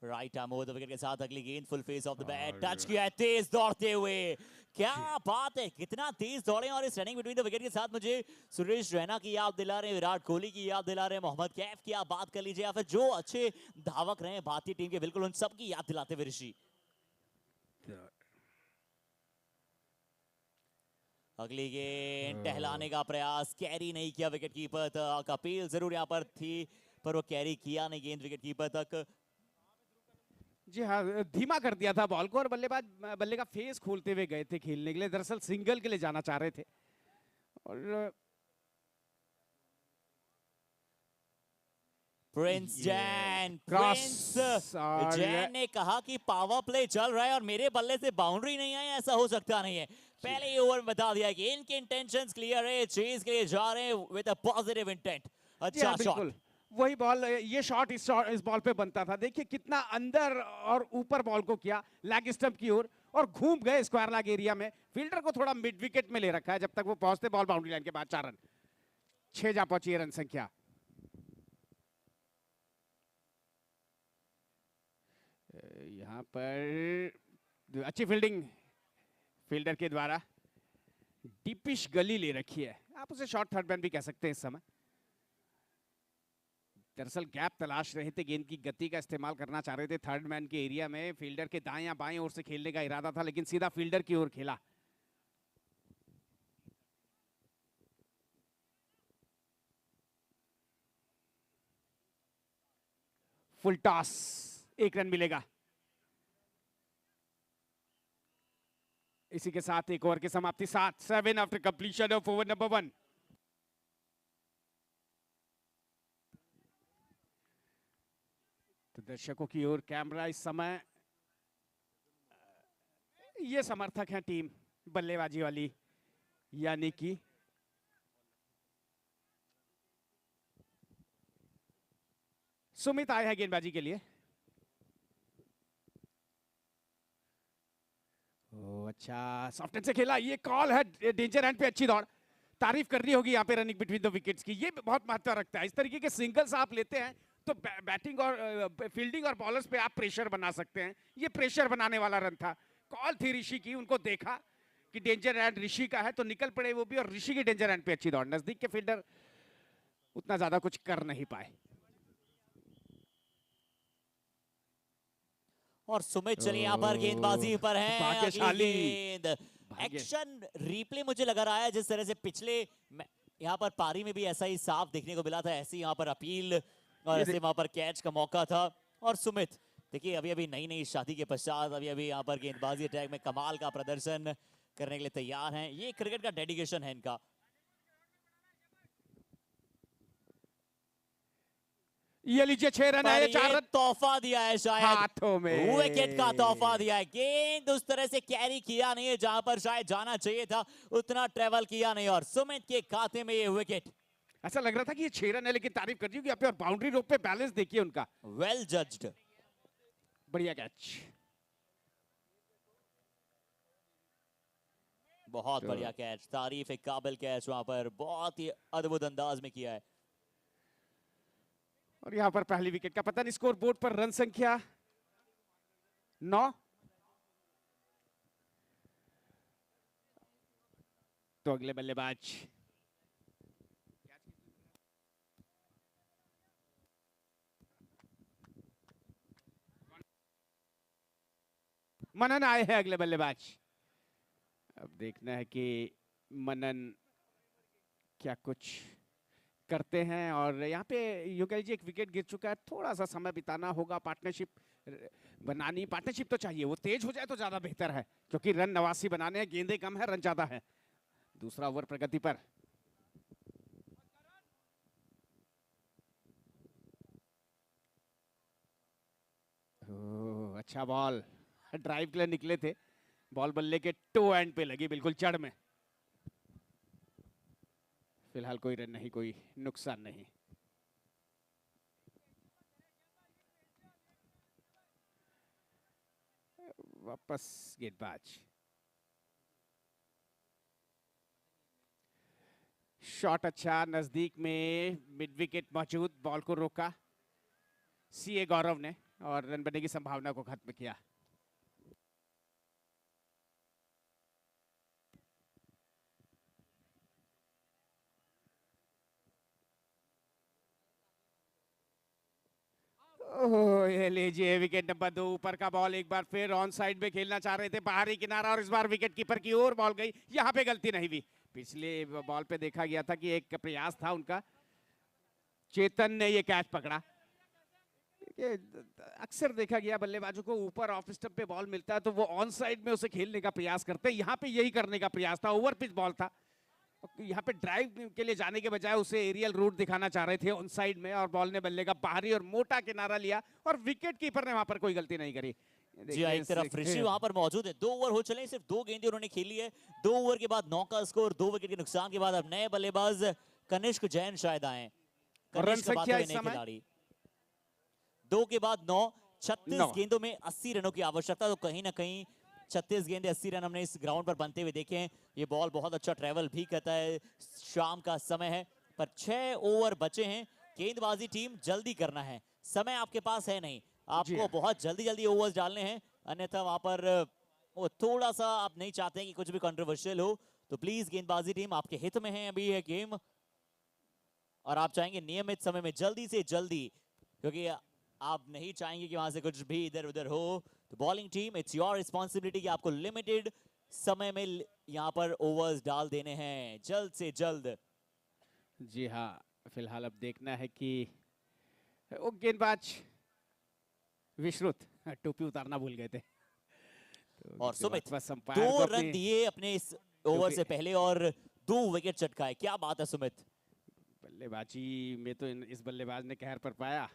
right arm over the wicket के साथ अगली गेंद full face of the bat, touch किया है तेज दौड़ते हुए। क्या बात है, कितना तेज दौड़े। और इस रनिंग बिटवीन द विकेट के साथ मुझे सुरेश रैना की याद दिला रहे हैं, विराट कोहली की याद दिला रहे हैं, मोहम्मद कैफ की आप बात कर लीजिए, या फिर जो अच्छे धावक रहे हैं भारतीय टीम के, बिल्कुल उन सब की याद दिलाते हुए ऋषि। अगली गेंद टहलाने का प्रयास, कैरी नहीं किया विकेट कीपर तक। अपील जरूर यहाँ पर थी पर वो कैरी किया नहीं गेंद विकेट कीपर तक। जी हाँ, धीमा कर दिया था बॉल को और बल्लेबाज बल्ले का फेस खोलते हुए गए थे खेलने के लिए। दरअसल सिंगल के लिए जाना चाह रहे थे और प्रिंस जैन क्रॉस और जैन ने कहा कि पावर प्ले चल रहा है और मेरे बल्ले से बाउंड्री नहीं आई, ऐसा हो सकता नहीं है। पहले ही ओवर में बता दिया कि इनके इंटेंशंस क्लियर है, चेज के लिए जा रहे हैं विद अ पॉजिटिव इंटेंट। अच्छा शॉट, वही बॉल, ये शॉट इस बॉल पे बनता था। देखिए कितना अंदर और ऊपर बॉल को किया, लेग स्टंप की ओर, और घूम गए स्क्वायर लेग एरिया में। फील्डर को थोड़ा मिड विकेट में ले रखा है, जब तक वो पहुंचते बॉल बाउंड्री लाइन के बाद 4 रन, 6 जा पहुंची रन संख्या। यहां पर अच्छी फील्डिंग फील्डर के द्वारा, डीपिश गली ले रखी है, आप उसे शॉर्ट थर्ड मैन भी कह सकते हैं इस समय। दरअसल गैप तलाश रहे थे, गेंद की गति का इस्तेमाल करना चाह रहे थे थर्ड मैन के एरिया में। फील्डर के दाएं या बाएं ओर से खेलने का इरादा था, लेकिन सीधा फील्डर की ओर खेला। फुल टॉस, 1 रन मिलेगा। इसी के साथ एक ओवर की समाप्ति, 7 after completion of over number 1। तो दर्शकों की ओर कैमरा इस समय, ये समर्थक हैं टीम बल्लेबाजी वाली, यानी कि सुमित आए हैं गेंदबाजी के लिए। ओ अच्छा, सॉफ्ट से खेला, ये कॉल है, डेंजर एंड पे अच्छी दौड़, तारीफ करनी होगी यहाँ पे रनिंग बिटवीन द विकेट्स की, ये बहुत महत्व रखता है। इस तरीके के सिंगल्स आप लेते हैं तो बैटिंग और फील्डिंग और बॉलर्स पे आप प्रेशर बना सकते हैं। ये प्रेशर बनाने वाला रन था। कॉल थी ऋषि की, उनको देखा कि डेंजर एंड ऋषि का है तो निकल पड़े वो भी, और ऋषि की डेंजर एंड पे अच्छी दौड़। नजदीक के फील्डर उतना ज्यादा कुछ कर नहीं पाए। और सुमित चलिए यहाँ पर गेंदबाजी पर है। भाग्यशाली। गेंद एक्शन रिप्ले मुझे लग रहा है जिस तरह से पिछले यहाँ पर पारी में भी ऐसा ही साफ देखने को मिला था, ऐसी यहाँ पर अपील और ऐसे वहां पर कैच का मौका था। और सुमित देखिए अभी अभी नई नई शादी के पश्चात अभी अभी यहाँ पर गेंदबाजी अटैक में कमाल का प्रदर्शन करने के लिए तैयार हैं। ये क्रिकेट का डेडिकेशन है इनका। ये लीजिए 6 रन है, 4 रन तोहफा दिया है शायद, हाथों में विकेट का तोहफा दिया है। गेंद उस तरह से कैरी किया नहीं है जहां पर शायद जाना चाहिए था, उतना ट्रेवल किया नहीं और सुमित के खाते में ये विकेट। ऐसा लग रहा था कि ये 6 रन है, लेकिन तारीफ कर रही हूँ यहाँ पे, और बाउंड्री रोप पे बैलेंस देखिए उनका, वेल जज्ड, बढ़िया कैच, बहुत बढ़िया कैच, तारीफ एक काबिल कैच वहां पर बहुत ही अद्भुत अंदाज में किया है। और यहाँ पर पहली विकेट का पता नहीं, स्कोर बोर्ड पर रन संख्या 9। तो अगले बल्लेबाज मनन आए हैं अगले बल्लेबाज। अब देखना है कि मनन क्या कुछ करते हैं। और यहाँ पे युगल जी एक विकेट गिर चुका है, थोड़ा सा समय बिताना होगा, पार्टनरशिप बनानी, पार्टनरशिप तो चाहिए, वो तेज हो जाए तो ज्यादा बेहतर है क्योंकि रन 89 बनाने हैं, गेंदें कम है, रन ज्यादा है। दूसरा ओवर प्रगति पर, अच्छा बॉल, ड्राइव के लिए निकले थे, बॉल बल्ले के टो एंड पे लगी, बिल्कुल जड़ में। फिलहाल कोई रन नहीं, कोई नुकसान नहीं। वापस गेंदबाज, शॉट अच्छा, नजदीक में मिड विकेट मौजूद, बॉल को रोका सीए गौरव ने और रन बनने की संभावना को खत्म किया। ये लीजिए विकेट नंबर 2, ऊपर का बॉल, एक बार फिर ऑन साइड में खेलना चाह रहे थे, बाहरी किनारा, और इस बार विकेट कीपर की ओर बॉल गई, यहां पे गलती नहीं हुई। पिछले बॉल पे देखा गया था कि एक प्रयास था उनका, चेतन ने ये कैच पकड़ा। अक्सर देखा गया बल्लेबाजों को ऊपर ऑफ स्टंप पे बॉल मिलता है तो वो ऑन साइड में उसे खेलने का प्रयास करते हैं, यहाँ पे यही करने का प्रयास था, ओवर पिच बॉल था, यहाँ पे ड्राइव के लिए जाने के बजाय उसे एरियल रूट दिखाना चाह रहे थे ऑन साइड में, और बॉल ने बल्ले का बाहरी और मोटा किनारा लिया और विकेट कीपर ने वहां पर कोई गलती नहीं करी। जी एक तरफ ऋषि वहां पर मौजूद है, 2 ओवर हो चले, सिर्फ 2 गेंदें उन्होंने खेली है, 2 ओवर के बाद 9 का स्कोर, 2 विकेट के नुकसान के बाद अब नए बल्लेबाज कनिष्क जैन शायद आए। रन संख्या इस समय खिलाड़ी 2 के बाद 9, 36 गेंदों में 80 रनों की आवश्यकता, तो कहीं ना कहीं 36 गेंदे 80 रन हमने इस ग्राउंड पर बनते हुए देखे हैं। ये बॉल बहुत अच्छा ट्रेवल भी करता है, शाम का समय है पर 6 ओवर बचे हैं, गेंदबाजी टीम जल्दी करना है, समय आपके पास है नहीं, आपको बहुत जल्दी जल्दी ओवर्स डालने हैं, अन्यथा वहां पर वो थोड़ा सा आप नहीं चाहते हैं कि कुछ भी कंट्रोवर्शियल हो, तो प्लीज गेंदबाजी टीम आपके हित में है अभी है गेम, और आप चाहेंगे नियमित समय में जल्दी से जल्दी, क्योंकि आप नहीं चाहेंगे कि वहां से कुछ भी इधर उधर हो। तो bowling team it's your responsibility कि आपको लिमिटेड समय में यहाँ पर ओवर्स डाल देने हैं जल्द से जल्द। जी हाँ, फिलहाल अब देखना है कि वो गेंदबाज विश्रुत टोपी उतारना भूल गए थे, तो और सुमित 2 अंपायर रन दिए अपने इस ओवर से पहले और 2 विकेट चटकाए, क्या बात है सुमित। बल्लेबाजी में तो इस बल्लेबाज ने कहर पर पाया।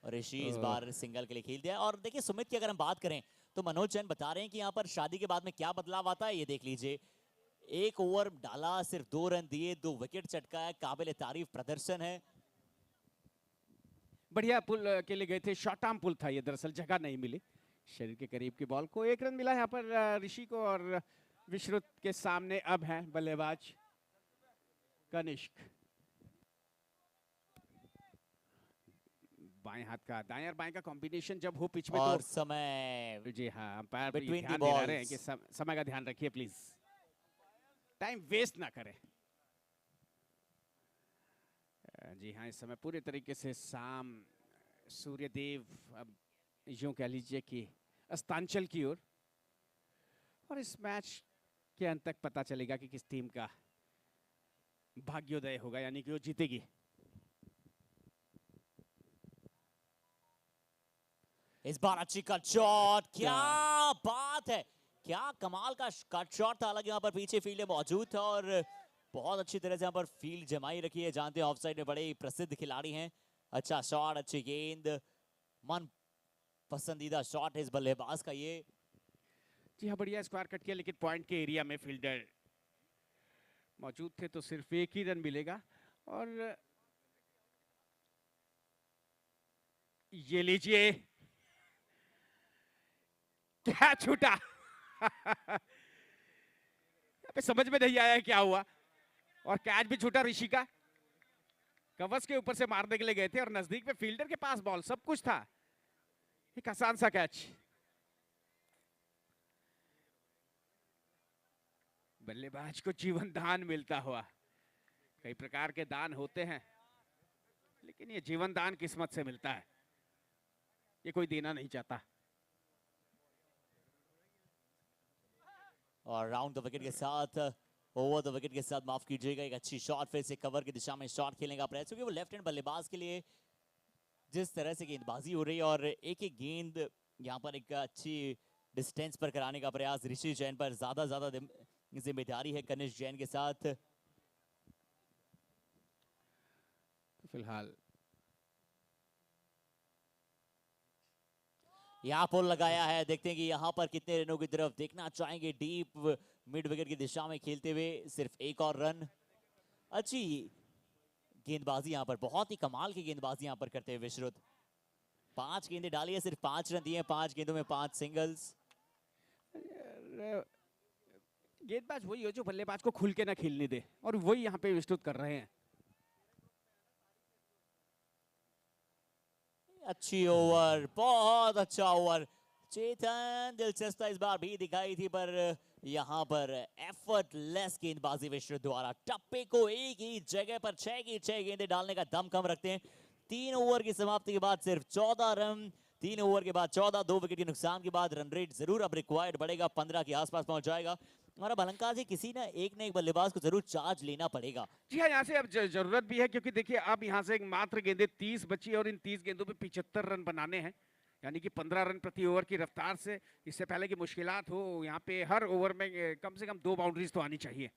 और ऋषि इस बार सिंगल के लिए खेल दिया। और देखिए सुमित की अगर हम बात करें तो मनोज जैन बता रहे हैं कि यहाँ पर शादी के बाद में क्या बदलाव आता है, ये देख लीजिए, एक ओवर डाला, सिर्फ 2 रन दिए, 2 विकेट चटकाया, काबिल तारीफ प्रदर्शन है। बढ़िया पुल के लिए गए थे, शॉर्ट आर्म पुल था ये, दरअसल जगह नहीं मिली शरीर के करीब की बॉल को। 1 रन मिला यहाँ पर ऋषि को, और विश्रुत के सामने अब है बल्लेबाज कनिष्क। बाएं हाथ का, दाएं और बाएं का कॉम्बिनेशन जब हो पिच में और तो समय जी हाँ, अंपायर भी Between the ध्यान दिला रहे हैं balls. कि समय का ध्यान रखिए प्लीज, टाइम वेस्ट ना करें। जी हाँ, इस समय पूरे तरीके से शाम सूर्यदेव, अब यूं कह लीजिए कि अस्तांचल की ओर, और इस मैच के अंत तक पता चलेगा कि किस टीम का भाग्योदय होगा, यानी कि वो जीतेगी। इस बार अच्छी कट शॉट, क्या बात है, क्या कमाल का कट शॉट था। हालांकि यहाँ पर पीछे फील्ड मौजूद था और बहुत अच्छी तरह से यहाँ पर फील्ड जमाई रखी है। जानते हैं ऑफसाइड में बड़े प्रसिद्ध खिलाड़ी हैं। अच्छा शॉट, अच्छी गेंद, मन पसंदीदा शॉट है इस बल्लेबाज का ये। जी हाँ, बढ़िया स्क्वायर कट किया, लेकिन पॉइंट के एरिया में फील्डर मौजूद थे तो सिर्फ 1 ही रन मिलेगा। और ये लीजिए, क्या छूटा यहाँ पे समझ में नहीं आया क्या हुआ, और कैच भी छूटा ऋषि का। कवच के ऊपर से मारने के लिए गए थे और नजदीक में फील्डर के पास बॉल, सब कुछ था, एक आसान सा कैच। बल्लेबाज को जीवन दान मिलता हुआ, कई प्रकार के दान होते हैं लेकिन ये जीवन दान किस्मत से मिलता है, ये कोई देना नहीं चाहता। और राउंड द विकेट के साथ, ओवर द विकेट के साथ माफ कीजिएगा, एक अच्छी शॉट फिर से कवर की दिशा में शॉट खेलने का प्रयास, क्योंकि वो लेफ्ट हैंड बल्लेबाज के लिए जिस तरह से गेंदबाजी हो रही है और एक एक गेंद यहाँ पर एक अच्छी डिस्टेंस पर कराने का प्रयास ऋषि जैन पर ज्यादा जिम्मेदारी है कनिष्क जैन के साथ। फिलहाल यहाँ पुल लगाया है, देखते हैं कि यहाँ पर कितने रनों की तरफ देखना चाहेंगे। डीप मिड विकेट की दिशा में खेलते हुए सिर्फ 1 और रन। अच्छी गेंदबाजी यहाँ पर, बहुत ही कमाल की गेंदबाजी यहाँ पर करते हुए विश्रुत। 5 गेंदें डाली है, सिर्फ 5 रन दिए, 5 गेंदों में 5 सिंगल्स। गेंदबाज वही हो जो बल्लेबाज को खुल के ना खेलने दे, और वही यहाँ पे विस्तृत कर रहे हैं। अच्छी ओवर, बहुत अच्छा ओवर। चेतन दिलचस्पता इस बार भी दिखाई थी, पर यहाँ पर एफर्टलेस गेंदबाजी विश्रुत द्वारा। टप्पे को एक ही जगह पर 6 की 6 गेंदें डालने का दम कम रखते हैं। 3 ओवर की समाप्ति के बाद सिर्फ 14 रन, 3 ओवर के बाद 14, 2 विकेट के नुकसान के बाद रन रेट जरूर अब रिक्वायर्ड बढ़ेगा, 15 के आसपास पहुंच जाएगा। और अब अलंकार जी, किसी ना एक बल्लेबाज को जरूर चार्ज लेना पड़ेगा। जी हाँ, यहाँ से अब जरूरत भी है, क्योंकि देखिए अब यहाँ से मात्र गेंदें 30 बची और इन 30 गेंदों पे 75 रन बनाने हैं, यानी कि 15 रन प्रति ओवर की रफ्तार से। इससे पहले कि मुश्किलात हो, यहाँ पे हर ओवर में कम से कम 2 बाउंड्रीज तो आनी चाहिए।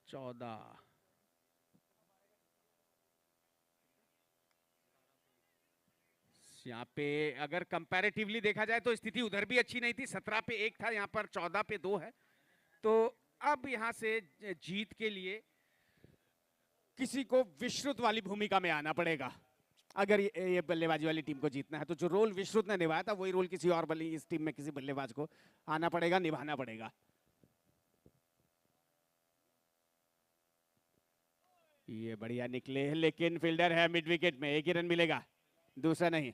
14, यहाँ पे अगर कंपैरेटिवली देखा जाए तो स्थिति उधर भी अच्छी नहीं थी। 17 पे 1 था, यहाँ पर 14 पे 2 है। तो अब यहाँ से जीत के लिए किसी को विश्रुत वाली भूमिका में आना पड़ेगा। अगर ये बल्लेबाजी वाली टीम को जीतना है तो जो रोल विश्रुत ने निभाया था, वही रोल किसी और इस टीम में किसी बल्लेबाज को आना पड़ेगा, निभाना पड़ेगा। ये बढ़िया निकले, लेकिन फील्डर है मिड विकेट में, 1 ही रन मिलेगा, दूसरा नहीं।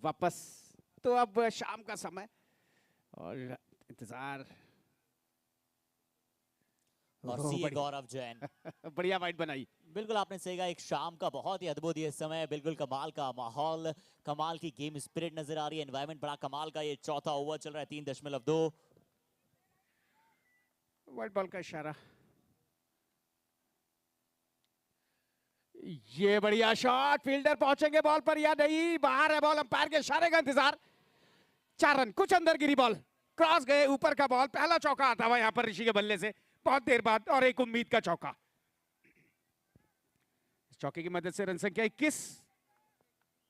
वापस तो अब शाम का समय और इंतजार, और सी गौरव जैन बढ़िया वाइड बनाई। बिल्कुल आपने सही कहा, एक शाम का बहुत ही अद्भुत ये समय, बिल्कुल कमाल का माहौल, कमाल की गेम स्पिरिट नजर आ रही है, एनवायरनमेंट बड़ा कमाल का। ये चौथा ओवर चल रहा है, 3.2। वाइड बॉल का इशारा, ये बढ़िया शॉट, फील्डर पहुंचेंगे बॉल पर या नहीं, बाहर है बॉल, अंपायर के इशारे का इंतजार। 4 रन, कुछ अंदर गिरी बॉल, क्रॉस गए, ऊपर का बॉल। पहला चौका आता हुआ यहाँ पर ऋषि के बल्ले से बहुत देर बाद, और एक उम्मीद का चौका। चौके की मदद से रन संख्या 21।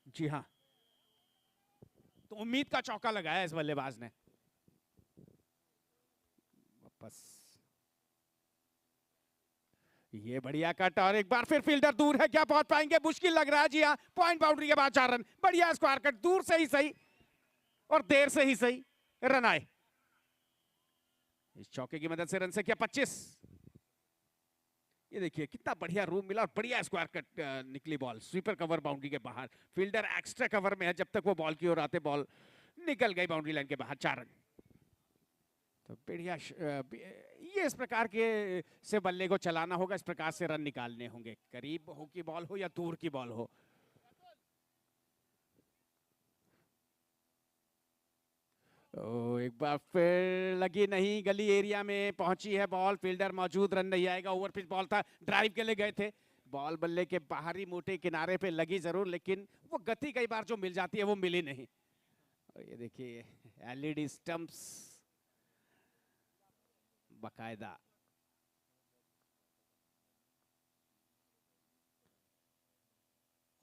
जी हाँ, तो उम्मीद का चौका लगाया इस बल्लेबाज ने। वापस ये बढ़िया कट और एक बार फिर फील्डर दूर है, क्या पहुंच पाएंगे, मुश्किल लग रहा है। जी हाँ, पॉइंट बाउंड्री के बाद 4 रन, बढ़िया स्क्वायर कट, दूर से ही सही और देर से ही सही रन आए। इस चौके की मदद से रन संख्या 25। ये देखिए कितना बढ़िया रूम मिला और बढ़िया स्क्वायर कट निकली बॉल, स्वीपर कवर बाउंड्री के बाहर। फील्डर एक्स्ट्रा कवर में है, जब तक वो बॉल की ओर आते बॉल निकल गई बाउंड्री लाइन के बाहर, 4 रन। तो बढ़िया ये इस प्रकार के से बल्ले को चलाना होगा, इस प्रकार से रन निकालने होंगे, करीब हो की बॉल हो या दूर की बॉल हो। एक बार फिर लगी नहीं, गली एरिया में पहुंची है बॉल, फील्डर मौजूद, रन नहीं आएगा। ओवर पिच बॉल था, ड्राइव के लिए गए थे, बॉल बल्ले के बाहरी मोटे किनारे पे लगी जरूर, लेकिन वो गति कई बार जो मिल जाती है वो मिली नहीं। और ये देखिए एलईडी स्टंप्स बकायदा।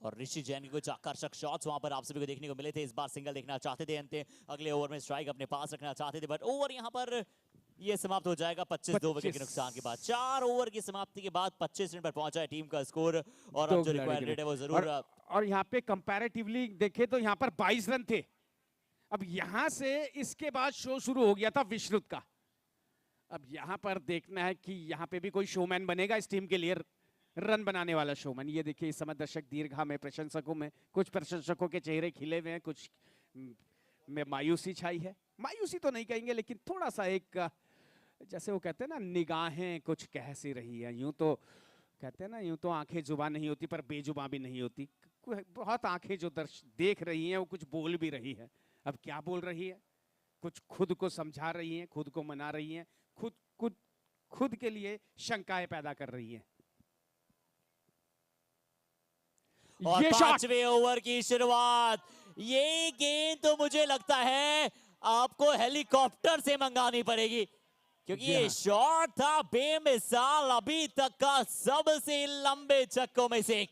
और ऋषि जैन के कुछ आकर्षक शॉट्स वहां पर आप सभी को देखने को मिले थे। इस बार सिंगल देखना चाहते थे अंत, अगले ओवर में स्ट्राइक अपने पास रखना चाहते थे, बट ओवर यहां पर ये समाप्त हो जाएगा 25 2 विकेट के नुकसान के बाद। 4 ओवर की समाप्ति के बाद 25 रन पर पहुंचा है टीम का स्कोर, और अब जो रिक्वायर्ड रेट है वो जरूर। और यहाँ पे कंपैरेटिवली देखे तो यहाँ पर 22 रन थे। अब यहाँ से इसके बाद शो शुरू हो गया था विश्रुत का। अब यहाँ पर देखना है कि यहाँ पे भी कोई शोमैन बनेगा इस टीम के लिए, रन बनाने वाला शोमैन। ये देखिए इस समय दर्शक दीर्घा में, प्रशंसकों में, कुछ प्रशंसकों के चेहरे खिले हुए हैं, कुछ में मायूसी छाई है। मायूसी तो नहीं कहेंगे, लेकिन थोड़ा सा एक, जैसे वो कहते हैं ना, निगाहें कुछ कह सी रही है। यूं तो कहते हैं ना, यूं तो आंखें जुबान नहीं होती पर बेजुबान भी नहीं होती। बहुत आंखें जो देख रही हैं वो कुछ बोल भी रही है। अब क्या बोल रही है, कुछ खुद को समझा रही हैं, खुद को मना रही हैं, खुद के लिए शंकाएं पैदा कर रही हैं। और ये 5वें ओवर की शुरुआत, ये गेंद तो मुझे लगता है आपको हेलीकॉप्टर से मंगानी पड़ेगी, क्योंकि ये शॉट था बेमिसाल, अभी तक का सबसे लंबे छक्कों में से एक।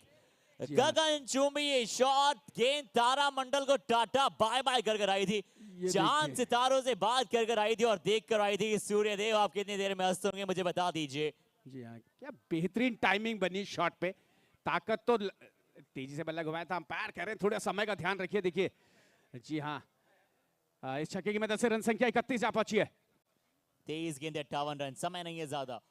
गगनचुंबी ये शॉट, गेंद तारामंडल को टाटा बाय बाय कर कर आई थी, चांद सितारों से बात कर कर आई थी और देख कर आई थी। सूर्यदेव आप कितनी देर में हंसते होंगे मुझे बता दीजिए। जी हाँ, क्या बेहतरीन टाइमिंग बनी शॉट पे, ताकत तो तेजी से बल्ला घुमाया था। अंपायर कह रहे हैं थोड़ा समय का ध्यान रखिए। देखिए जी हाँ, इस छक्के की मदद से रन संख्या 31 आ पहुंची है। 23 गेंद 58 रन, समय नहीं है ज्यादा।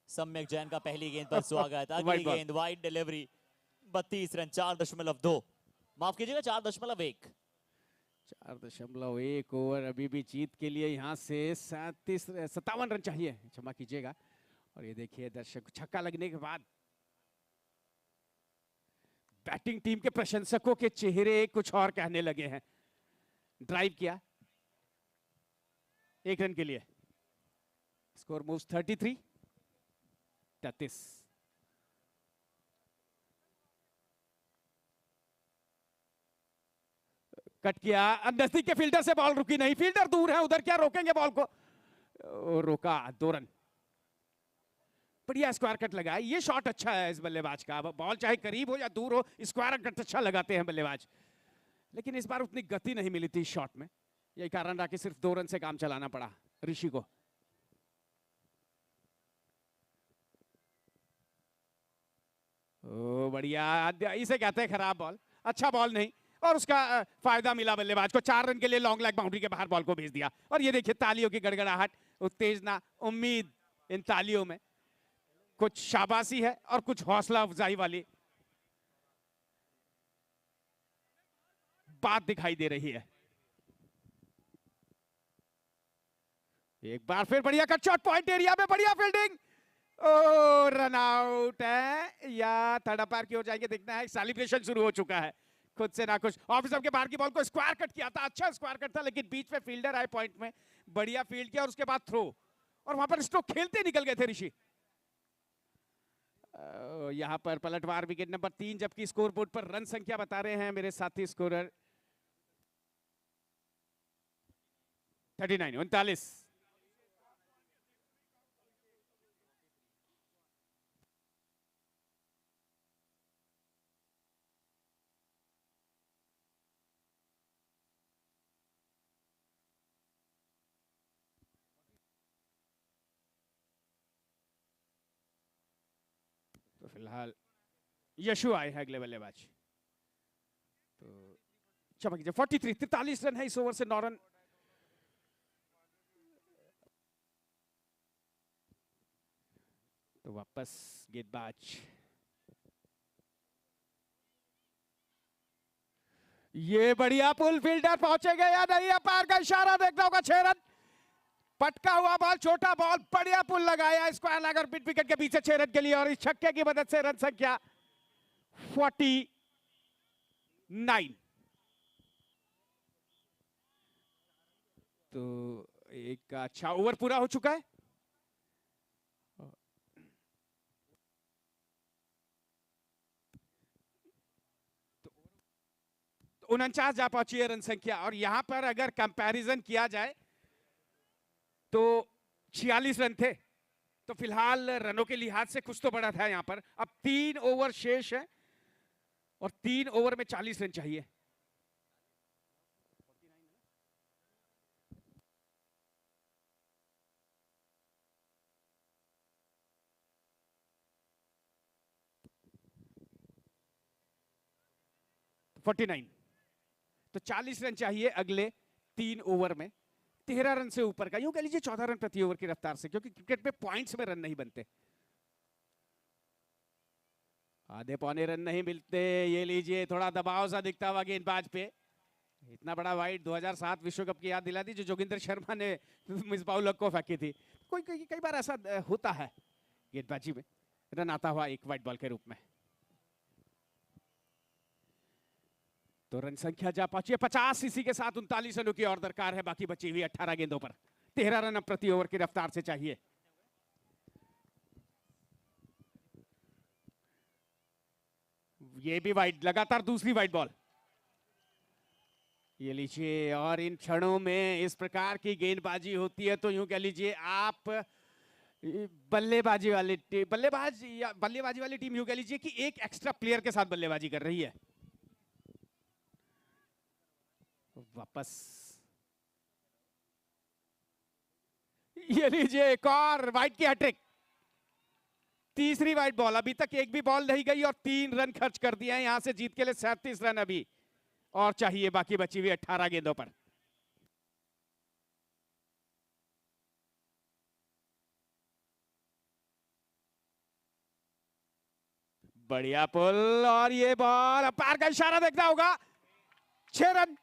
सम्यक जैन का पहली गेंद पर स्वागत, अगली गेंद वाइड डिलीवरी, 32 रन, 4.2, माफ कीजिएगा 4.1। 4.1 ओवर अभी भी जीत के लिए, यहाँ से 57 रन चाहिए, क्षमा कीजिएगा। और ये देखिए दर्शक, छक्का लगने के बाद बैटिंग टीम के प्रशंसकों के चेहरे कुछ और कहने लगे हैं। ड्राइव किया 1 रन के लिए, स्कोर मूव्स 33। कट किया, नजदीक के फील्डर से बॉल रुकी नहीं, फील्डर दूर है, उधर क्या रोकेंगे बॉल को, रोका, 2 रन। बढ़िया स्क्वायर कट लगा, ये शॉट अच्छा है इस बल्लेबाज का। बॉल चाहे करीब हो या दूर हो, स्क्वायर कट अच्छा लगाते हैं बल्लेबाज, लेकिन इस बार उतनी गति नहीं मिली थी इस शॉट में। यही कारण रहा कि सिर्फ 2 रन से काम चलाना पड़ा ऋषि को। ओ बढ़िया, इसे कहते हैं खराब बॉल, अच्छा बॉल नहीं, और उसका फायदा मिला बल्लेबाज को। 4 रन के लिए लॉन्ग लेग बाउंड्री के बाहर बॉल को भेज दिया। और ये देखिए तालियों की गड़गड़ाहट, उत्तेजना, उम्मीद, इन तालियों में कुछ शाबाशी है और कुछ हौसला अफजाई वाली बात दिखाई दे रही है। एक बार फिर बढ़िया कट शॉट, पॉइंट एरिया में बढ़िया फील्डिंग, ओ रन आउट है या थर्ड अंपायर की ओर जाएंगे, देखना है। सेलिब्रेशन शुरू हो चुका है, खुद से ना कुछ। ऑफिसर के बाहर की बॉल को स्क्वायर कट किया था, अच्छा स्क्वायर कट था, लेकिन बीच में फील्डर आए पॉइंट में, बढ़िया फील्ड किया और उसके बाद थ्रो, और वहां पर स्ट्रोक खेलते निकल गए थे ऋषि। यहां पर पलटवार, विकेट नंबर 3, जबकि स्कोर बोर्ड पर रन संख्या बता रहे हैं मेरे साथी स्कोरर 39। फिलहाल यशु आए हैं अगले बल्लेबाज। तो चमक कीजिए। 43 रन है इस ओवर से, 9 रन। तो वापस गेंदबाज, ये बढ़िया पुल, फील्डर पहुंचेगा या नहीं, अंपायर का इशारा देखना होगा। 6 रन, पटका हुआ बॉल, छोटा बॉल, बढ़िया पुल लगाया स्क्वायर लेग और मिड विकेट के पीछे 6 रन के लिए, और इस छक्के की मदद से रन संख्या 49। तो एक अच्छा ओवर पूरा हो चुका है। तो 49 जा पहुंची है रन संख्या, और यहां पर अगर कंपैरिजन किया जाए तो 46 रन थे, तो फिलहाल रनों के लिहाज से कुछ तो बड़ा था यहां पर। अब 3 ओवर शेष है और 3 ओवर में 40 रन चाहिए। तो 49, तो 40 रन चाहिए अगले 3 ओवर में। 13 रन से ऊपर का, यूं कह लीजिए 14 रन प्रति ओवर की रफ्तार से, क्योंकि क्रिकेट में पॉइंट्स में रन नहीं बनते, आधे पौने रन नहीं मिलते। ये लीजिए, थोड़ा दबाव सा दिखता हुआ गेंदबाज पे। इतना बड़ा वाइड 2007 विश्व कप की याद दिला दी, जो जोगिंदर शर्मा ने मिसबाउल हक को फेंकी थी। कई बार ऐसा होता है गेंदबाजी में, रन आता हुआ एक वाइड बॉल के रूप में। तो रन संख्या जा पहुंची है 50, इसी के साथ 39 रनों की और दरकार है बाकी बची हुई 18 गेंदों पर। 13 रन अब प्रति ओवर की रफ्तार से चाहिए। ये भी वाइड, लगातार दूसरी वाइड बॉल। ये लीजिए, और इन क्षणों में इस प्रकार की गेंदबाजी होती है तो यूं कह लीजिए आप बल्लेबाजी वाली टीम यूं कह लीजिए कि एक एक्स्ट्रा प्लेयर के साथ बल्लेबाजी कर रही है। वापस ये लीजिए, एक और वाइड की हैट्रिक, तीसरी वाइड बॉल। अभी तक एक भी बॉल नहीं गई और 3 रन खर्च कर दिए हैं यहां से जीत के लिए। 37 रन अभी और चाहिए बाकी बची हुई 18 गेंदों पर। बढ़िया पुल, और ये बॉल, अंपायर का इशारा देखना होगा। 6 रन।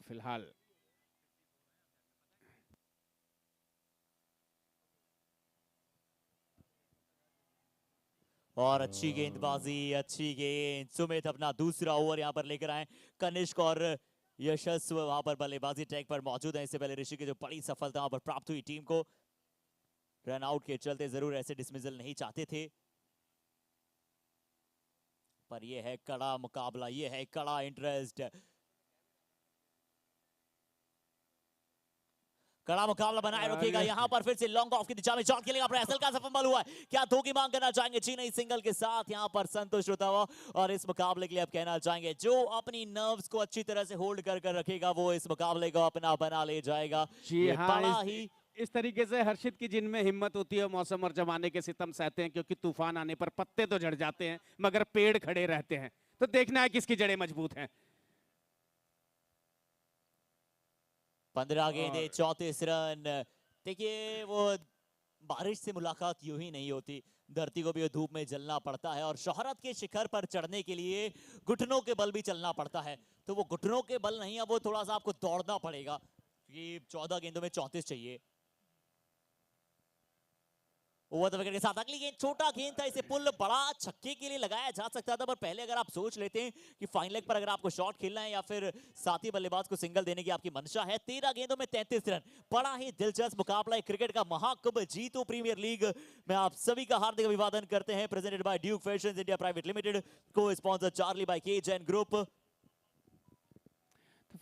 फिलहाल और अच्छी गेंदबाजी, अच्छी गेंद। सुमित अपना दूसरा ओवर यहां पर लेकर आए। कनिष्क और यशस्व वहां पर बल्लेबाजी ट्रैक पर मौजूद है। इससे पहले ऋषि की जो बड़ी सफलता वहां पर प्राप्त हुई टीम को, रन आउट के चलते जरूर ऐसे डिसमिसल नहीं चाहते थे, पर यह है कड़ा मुकाबला, यह है कड़ा इंटरेस्ट। कड़ा मुकाबला बनाए रखेगा। यहां पर फिर से लॉन्ग ऑफ की दिशा में शॉट खेलेगा, प्रैसल का सफल हुआ है। क्या दो की मांग करना चाहेंगे चेन्नई सिंगल के साथ, यहां पर संतुष्ट होता हुआ। और इस मुकाबले के लिए आप कहना चाहेंगे जो अपनी नर्व्स को अच्छी तरह से होल्ड कर रखेगा वो इस मुकाबले को अपना बना ले जाएगा। जी हाँ, ही इस तरीके से हर्षित की जिनमें हिम्मत होती है, मौसम और जमाने के सितम सहते हैं, क्योंकि तूफान आने पर पत्ते तो झड़ जाते हैं मगर पेड़ खड़े रहते हैं। तो देखना है किसकी जड़ें मजबूत हैं। 15 गेंदे 34 रन। देखिए, वो बारिश से मुलाकात यूं ही नहीं होती, धरती को भी धूप में जलना पड़ता है, और शोहरत के शिखर पर चढ़ने के लिए घुटनों के बल भी चलना पड़ता है। तो वो घुटनों के बल नहीं, अब वो थोड़ा सा आपको दौड़ना पड़ेगा, क्योंकि 14 गेंदों में 34 चाहिए। ओवर द विकेट के साथ अगली गेंद, छोटा गेंद था, इसे पुल बड़ा छक्के के लिए लगाया जा सकता था, पर पहले अगर आप सोच लेते हैं कि फाइन लेग पर अगर आपको शॉट खेलना है या फिर साथी बल्लेबाज को सिंगल देने की आपकी मंशा है। 13 गेंदों में 33 रन। बड़ा ही दिलचस्प मुकाबला है क्रिकेट का। महाकुंभ जीतो प्रीमियर लीग में आप सभी का हार्दिक अभिवादन करते हैं। Presented by Duke Fashions India private limited, को sponsor Charlie by K Jain group. तो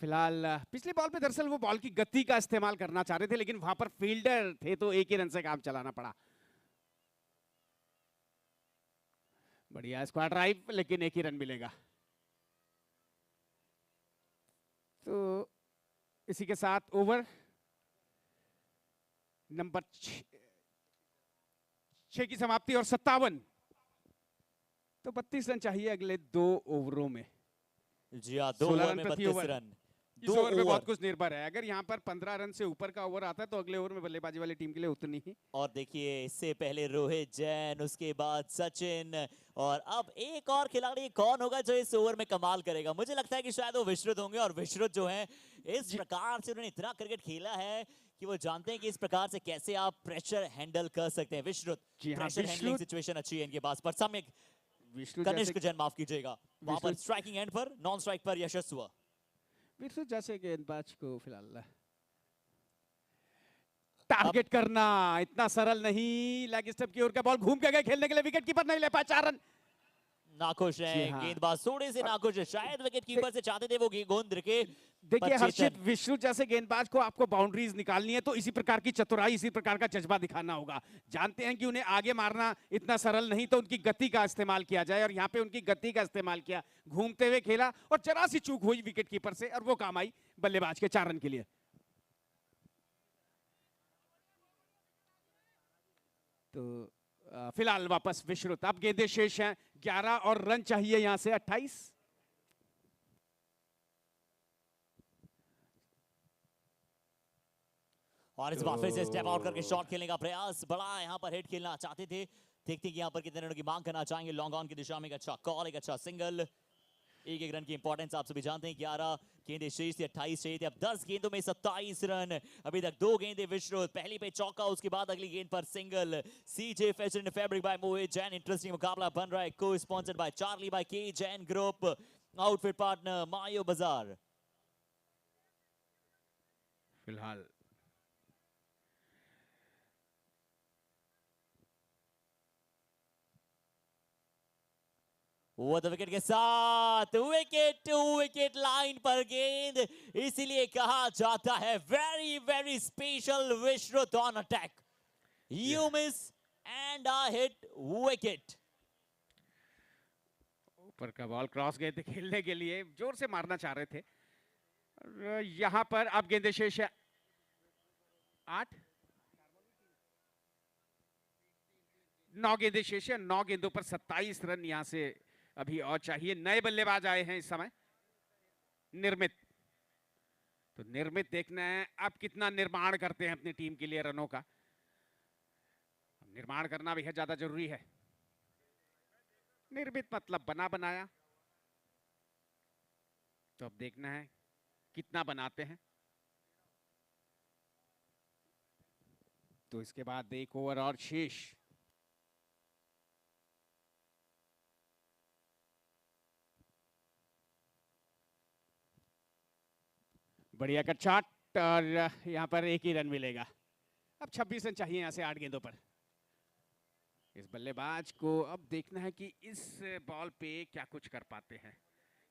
फिलहाल पिछली बॉल पे दरअसल वो बॉल की गति का इस्तेमाल करना चाह रहे थे, लेकिन वहां पर फील्डर थे तो एक ही रन से काम चलाना पड़ा। बढ़िया स्क्वाड ड्राइव, लेकिन एक ही रन मिलेगा। तो इसी के साथ ओवर नंबर 6 की समाप्ति और 57। तो 32 रन चाहिए अगले 2 ओवरों में। जी हाँ, 2 16 ओवर रन में प्रति 32 ओवर। रन। इस 2 ओवर में बहुत ओवर कुछ निर्भर है। अगर यहाँ पर 15 रन से ऊपर का ओवर आता है तो अगले ओवर में बल्लेबाजी वाली टीम के लिए उतनी ही। और देखिए इससे पहले रोहित जैन, उसके बाद सचिन, और अब एक और खिलाड़ी कौन होगा जो इस ओवर में कमाल करेगा? मुझे लगता है कि शायद वो विश्रुत होंगे। और विश्रुत जो है, इस प्रकार से उन्होंने इतना क्रिकेट खेला है कि वो जानते हैं कि इस प्रकार से कैसे आप प्रेशर हैंडल कर सकते हैं। विश्रुत जी हाँ, प्रेशर हैंडलिंग सिचुएशन अच्छी है इनके पास। पर सम्यक कनिष्क जैन, माफ कीजिएगा, वहां पर स्ट्राइकिंग एंड पर, नॉन स्ट्राइक पर यशस्वी। विश्रुत जैसे गेंदबाज को फिलहाल टारगेट करना इतना सरल नहीं। लेग स्टंप की ओर का बॉल घूम के गए खेलने के लिए, विकेट कीपर नहीं ले पाया। 4 रन। नाखुश है हाँ। गेंदबाज, थोड़े से नाखुश है। शायद विकेट कीपर से चाहते थे वो गेंद के। देखिए पर हर्षित, चेतन, विश्रुत जैसे गेंदबाज को आपको बाउंड्रीज निकालनी है तो इसी प्रकार की चतुराई, इसी प्रकार का जज्बा दिखाना होगा। जानते हैं कि उन्हें आगे मारना इतना सरल नहीं, तो उनकी गति का इस्तेमाल किया जाए। और यहाँ पे उनकी गति का इस्तेमाल किया, घूमते हुए खेला और जरा सी चूक हुई विकेट कीपर से, और वो काम आई बल्लेबाज के 4 रन के लिए। तो फिलहाल वापस विश्रुत। अब गेंदें शेष हैं 11 और रन चाहिए यहां से 28। और इस बार फिर से स्टेप आउट करके शॉट खेलने का प्रयास, बड़ा यहां पर हिट खेलना चाहते थे। देखते हैं कि यहां पर कितने रनों की मांग करना चाहेंगे। लॉन्ग ऑन की दिशा में एक अच्छा कॉल, एक अच्छा सिंगल। एक रन की इंपॉर्टेंस आप सभी जानते हैं। 11 गेंदें शेष थी, 28 चाहिए थे। अब 10 गेंदों में 27 रन। अभी तक 2 गेंदें विश्रुत, पहली पे चौका, उसके बाद अगली गेंद पर single. CJ fashion fabric by Mohit Jain. Interesting मुकाबला बन रहा है। को sponsored by Charlie by K Jain group. Outfit partner Mayo बाजार। फिलहाल वो तो विकेट के साथ विकेट टू विकेट लाइन पर गेंद, इसीलिए कहा जाता है very very special Vishrut on attack. You miss and a hit wicket. ऊपर का बॉल क्रॉस गए थे खेलने के लिए, जोर से मारना चाह रहे थे। और यहां पर अब गेंदें शेष है 8, 9 गेंदें शेष है। 9 गेंदों पर 27 रन यहां से अभी और चाहिए। नए बल्लेबाज आए हैं इस समय, निर्मित। तो निर्मित देखना है अब कितना निर्माण करते हैं अपनी टीम के लिए रनों का। निर्माण करना बेहद ज्यादा जरूरी है। निर्मित मतलब बना बनाया। तो अब देखना है कितना बनाते हैं। तो इसके बाद 1 ओवर और शेष। बढ़िया कट शॉट और यहां पर एक ही रन मिलेगा। अब 26 रन चाहिए यहां से 8 गेंदों पर। इस बल्लेबाज को अब देखना है कि इस बॉल पे क्या कुछ कर पाते हैं।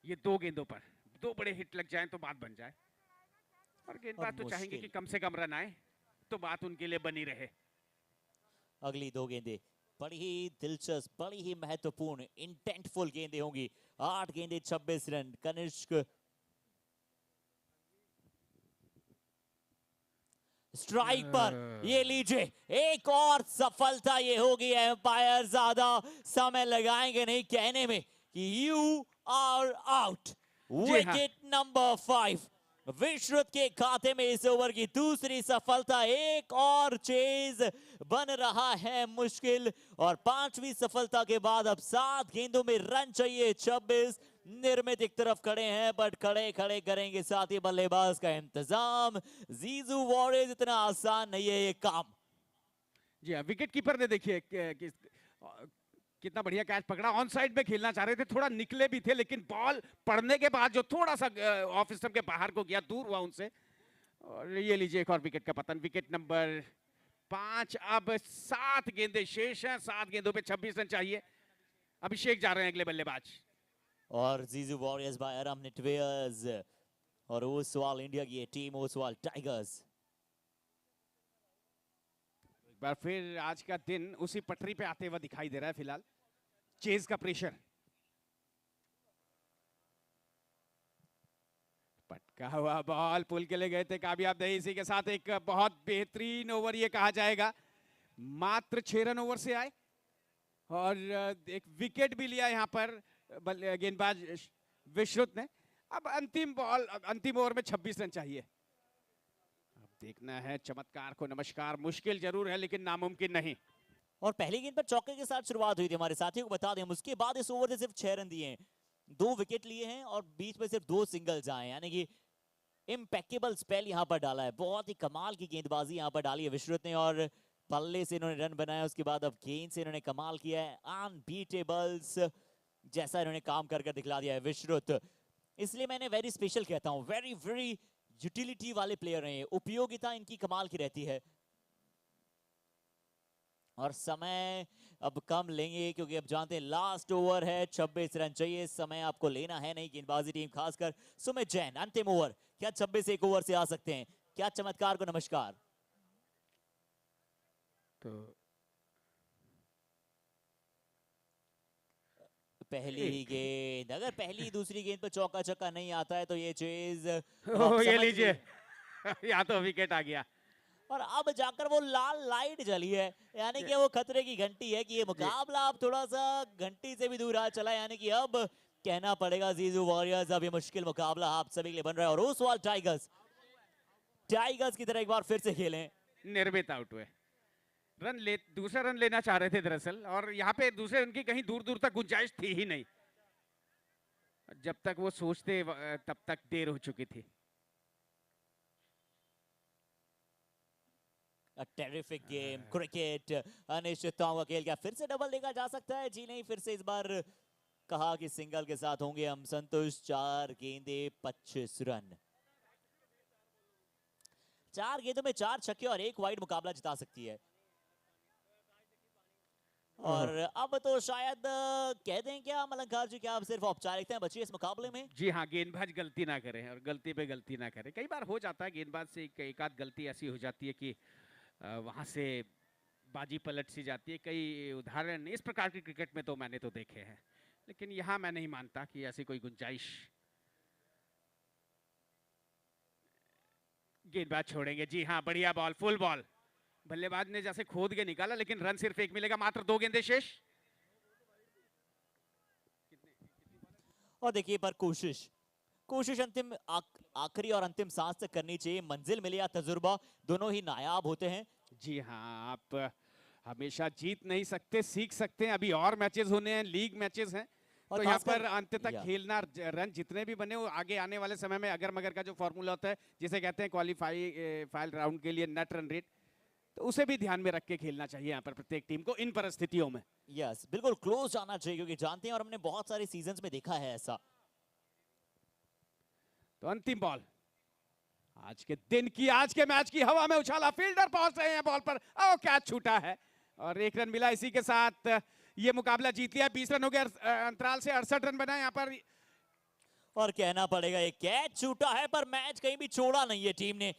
ये 2 गेंदों पर 2 बड़े हिट लग जाएं तो बात बन जाए। और गेंदबाज तो चाहेंगे कि कम से कम रन आए तो बात उनके लिए बनी रहे। अगली 2 गेंदें बड़ी ही दिलचस्प, बड़ी ही महत्वपूर्ण, इंटेंटफुल गेंदें होंगी। 8 गेंदें 26 रन। कनिष्क स्ट्राइक पर, ये लीजिए एक और सफलता। ये होगी। एम्पायर ज्यादा समय लगाएंगे नहीं कहने में कि you are out. Wicket number 5 Vishrut के खाते में इस ओवर की दूसरी सफलता। एक और चेज बन रहा है मुश्किल। और 5वीं सफलता के बाद अब 7 गेंदों में रन चाहिए 26। निर्मित एक तरफ खड़े हैं, बट खड़े खड़े करेंगे साथ ही बल्लेबाज का इंतजाम। जीजू वॉरियर्स, इतना आसान नहीं है ये काम। जी हाँ, विकेट कीपर ने देखिए कितना बढ़िया कैच पकड़ा। ऑन साइड में खेलना चाह रहे थे, थोड़ा निकले भी थे, लेकिन बॉल पड़ने के बाद जो थोड़ा सा ऑफ स्टंप के बाहर को गया, दूर हुआ उनसे। और ये लीजिए एक और विकेट का पतन। Wicket number 5। अब 7 गेंदें शेष हैं। 7 गेंदों पे 26 रन चाहिए। अभिषेक जा रहे हैं अगले बल्लेबाज। और जीजू वॉरियर्स बाय अरम निटवेयर्स और ओसवाल इंडिया की टीम ओसवाल टाइगर्स। एक बार फिर आज का दिन उसी पटरी पे आते हुए दिखाई दे रहा है। फिलहाल चेज का प्रेशर। पटका हुआ बॉल पुल के लिए गए थे कामयाब नहीं। इसी के साथ एक बहुत बेहतरीन ओवर ये कहा जाएगा। मात्र 6 रन ओवर से आए और एक विकेट भी लिया यहाँ पर गेंदबाज विश्रुत ने। अब अंतिम बॉल, अंतिम ओवर में 26 रन चाहिए। अब देखना है चमत्कार को नमस्कार। मुश्किल जरूर है लेकिन नामुमकिन नहीं। और पहली गेंद पर चौके के साथ शुरुआत हुई थी, हमारे साथियों को बता दें। उसके बाद इस ओवर से सिर्फ 6 रन दिए हैं, 2 विकेट लिए हैं और बीच में सिर्फ 2 सिंगल्स आए, यानी कि इम्पेक्केबल स्पेल यहां पर डाला है। बहुत ही कमाल की गेंदबाजी यहां पर डाली है विश्रुत ने और पल्ले से इन्होंने रन बनाया। उसके बाद अब गेंद से इन्होंने कमाल किया है। अनबीटेबल्स जैसा इन्होंने काम कर दिखला दिया है विश्रुत। इसलिए मैंने वेरी स्पेशल कहता हूं, वेरी वेरी यूटिलिटी वाले प्लेयर हैं, उपयोगिता इनकी कमाल की रहती है। और समय अब कम लेंगे क्योंकि अब जानते हैं लास्ट ओवर है, 26 रन चाहिए। समय आपको लेना है नहीं गेंदबाजी टीम, खासकर सुमित जैन। अंतिम ओवर, क्या 26 एक ओवर से आ सकते हैं? क्या चमत्कार को नमस्कार। तो पहली गेंद, अगर पहली दूसरी गेंद पर चौका छक्का नहीं आता है तो ये चेज ये लीजिए या तो विकेट आ गया। और अब जाकर वो लाल लाइट जली है, यानी कि वो खतरे की घंटी है कि ये मुकाबला अब थोड़ा सा घंटी से भी दूर आ चला है। यानी कि अब कहना पड़ेगा जीजू वॉरियर्स, अब ये मुश्किल मुकाबला आप सभी के लिए बन रहा है। और ओसवाल टाइगर्स की तरह एक बार फिर से खेलें। निर्मित आउट हुए। दूसरा रन लेना चाह रहे थे दरअसल, और यहाँ पे दूसरे रन की कहीं दूर दूर तक गुंजाइश थी ही नहीं। जब तक वो सोचते तब तक देर हो चुकी थी। टेरिफिक गेम क्रिकेट, अनिश्चितताओं का खेल। क्या फिर से डबल देखा जा सकता है? जी नहीं, फिर से इस बार कहा कि सिंगल के साथ होंगे हम संतुष्ट। 4 गेंदे 25 रन, 4 गेंदों में 4 छक्के और 1 वाइड मुकाबला जिता सकती है। और अब तो शायद कह दें क्या मलंकार जी, क्या आप सिर्फ औपचारिकताएं बची है इस मुकाबले में? जी हाँ, गेंदबाज गलती ना करें और गलती पे गलती ना करें। कई बार हो जाता है गेंदबाज से एक आध गलती ऐसी हो जाती है कि वहां से बाजी पलट सी जाती है। कई उदाहरण इस प्रकार के क्रिकेट में तो मैंने तो देखे हैं, लेकिन यहाँ मैं नहीं मानता कि ऐसी कोई गुंजाइश। गेंदबाज छोड़ेंगे। जी हाँ, बढ़िया बॉल, फुल बॉल। बल्लेबाज ने जैसे खोद के निकाला, लेकिन रन सिर्फ 1 मिलेगा। मात्र 2 गेंदे शेष। और देखिए पर कोशिश अंतिम आखिरी और अंतिम सांस तक करनी चाहिए। मंजिल मिले या तजुर्बा, दोनों ही नायाब होते हैं। जी हाँ, आप हमेशा जीत नहीं सकते, सीख सकते हैं। अभी और मैचेस होने हैं, लीग मैचेस हैं, तो यहाँ पर अंत तक खेलना। रन जितने भी बने वो आगे आने वाले समय में अगर मगर का जो फॉर्मूला होता है, जिसे कहते हैं क्वालिफाइड राउंड के लिए नेट रन रेट, तो उसे भी ध्यान में रख के खेलना चाहिए यहाँ पर प्रत्येक टीम को इन परिस्थितियों में। यस, बिल्कुल क्लोज जाना चाहिए क्योंकि जानते हैं और हमने बहुत सारे सीजन्स में देखा है ऐसा। तो अंतिम बॉल आज के दिन की, आज के मैच की हवा में उछाला। फील्डर पहुंच रहे हैं बॉल पर, ओ कैच छूटा है और 1 रन मिला। इसी के साथ ये मुकाबला जीत लिया। 20 रन हो गए, अंतराल से 68 रन बनाए यहाँ पर। और कहना पड़ेगा ये कैच छूटा है पर मैच कहीं भी छोड़ा नहीं है टीम ने।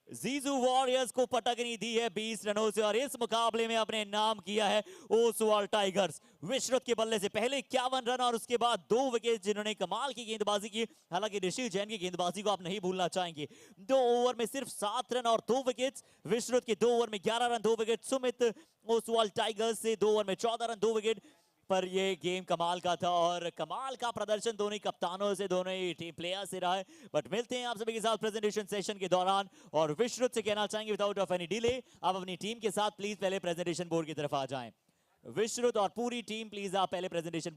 जीजू वॉरियर्स को पटकनी दी है 20 रनों से और इस मुकाबले में अपने नाम किया है ओसवाल टाइगर्स। विश्रुत के बल्ले से पहले 51 रन और उसके बाद 2 विकेट, जिन्होंने कमाल की गेंदबाजी की। हालांकि ऋषि जैन की गेंदबाजी को आप नहीं भूलना चाहेंगे। 2 ओवर में सिर्फ 7 रन और 2 विकेट्स। विश्रुत के 2 ओवर में 11 run 2 wicket. Sumit Oswal tigers से 2 ओवर में 14 रन 2 विकेट। पर ये गेम कमाल का था और कमाल का प्रदर्शन दोनों ही कप्तानों से, दोनों ही टीम प्लेयर से रहा है। बट मिलते हैं आप सभी के साथ प्रेजेंटेशन सेशन के दौरान। और विश्रुत से कहना चाहेंगे विदाउट ऑफ एनी डिले, आप अपनी टीम के साथ प्लीज पहले प्रेजेंटेशन बोर्ड की तरफ आ जाएं। विश्रुत और पूरी टीम प्लीज आप पहले प्रेजेंटेशन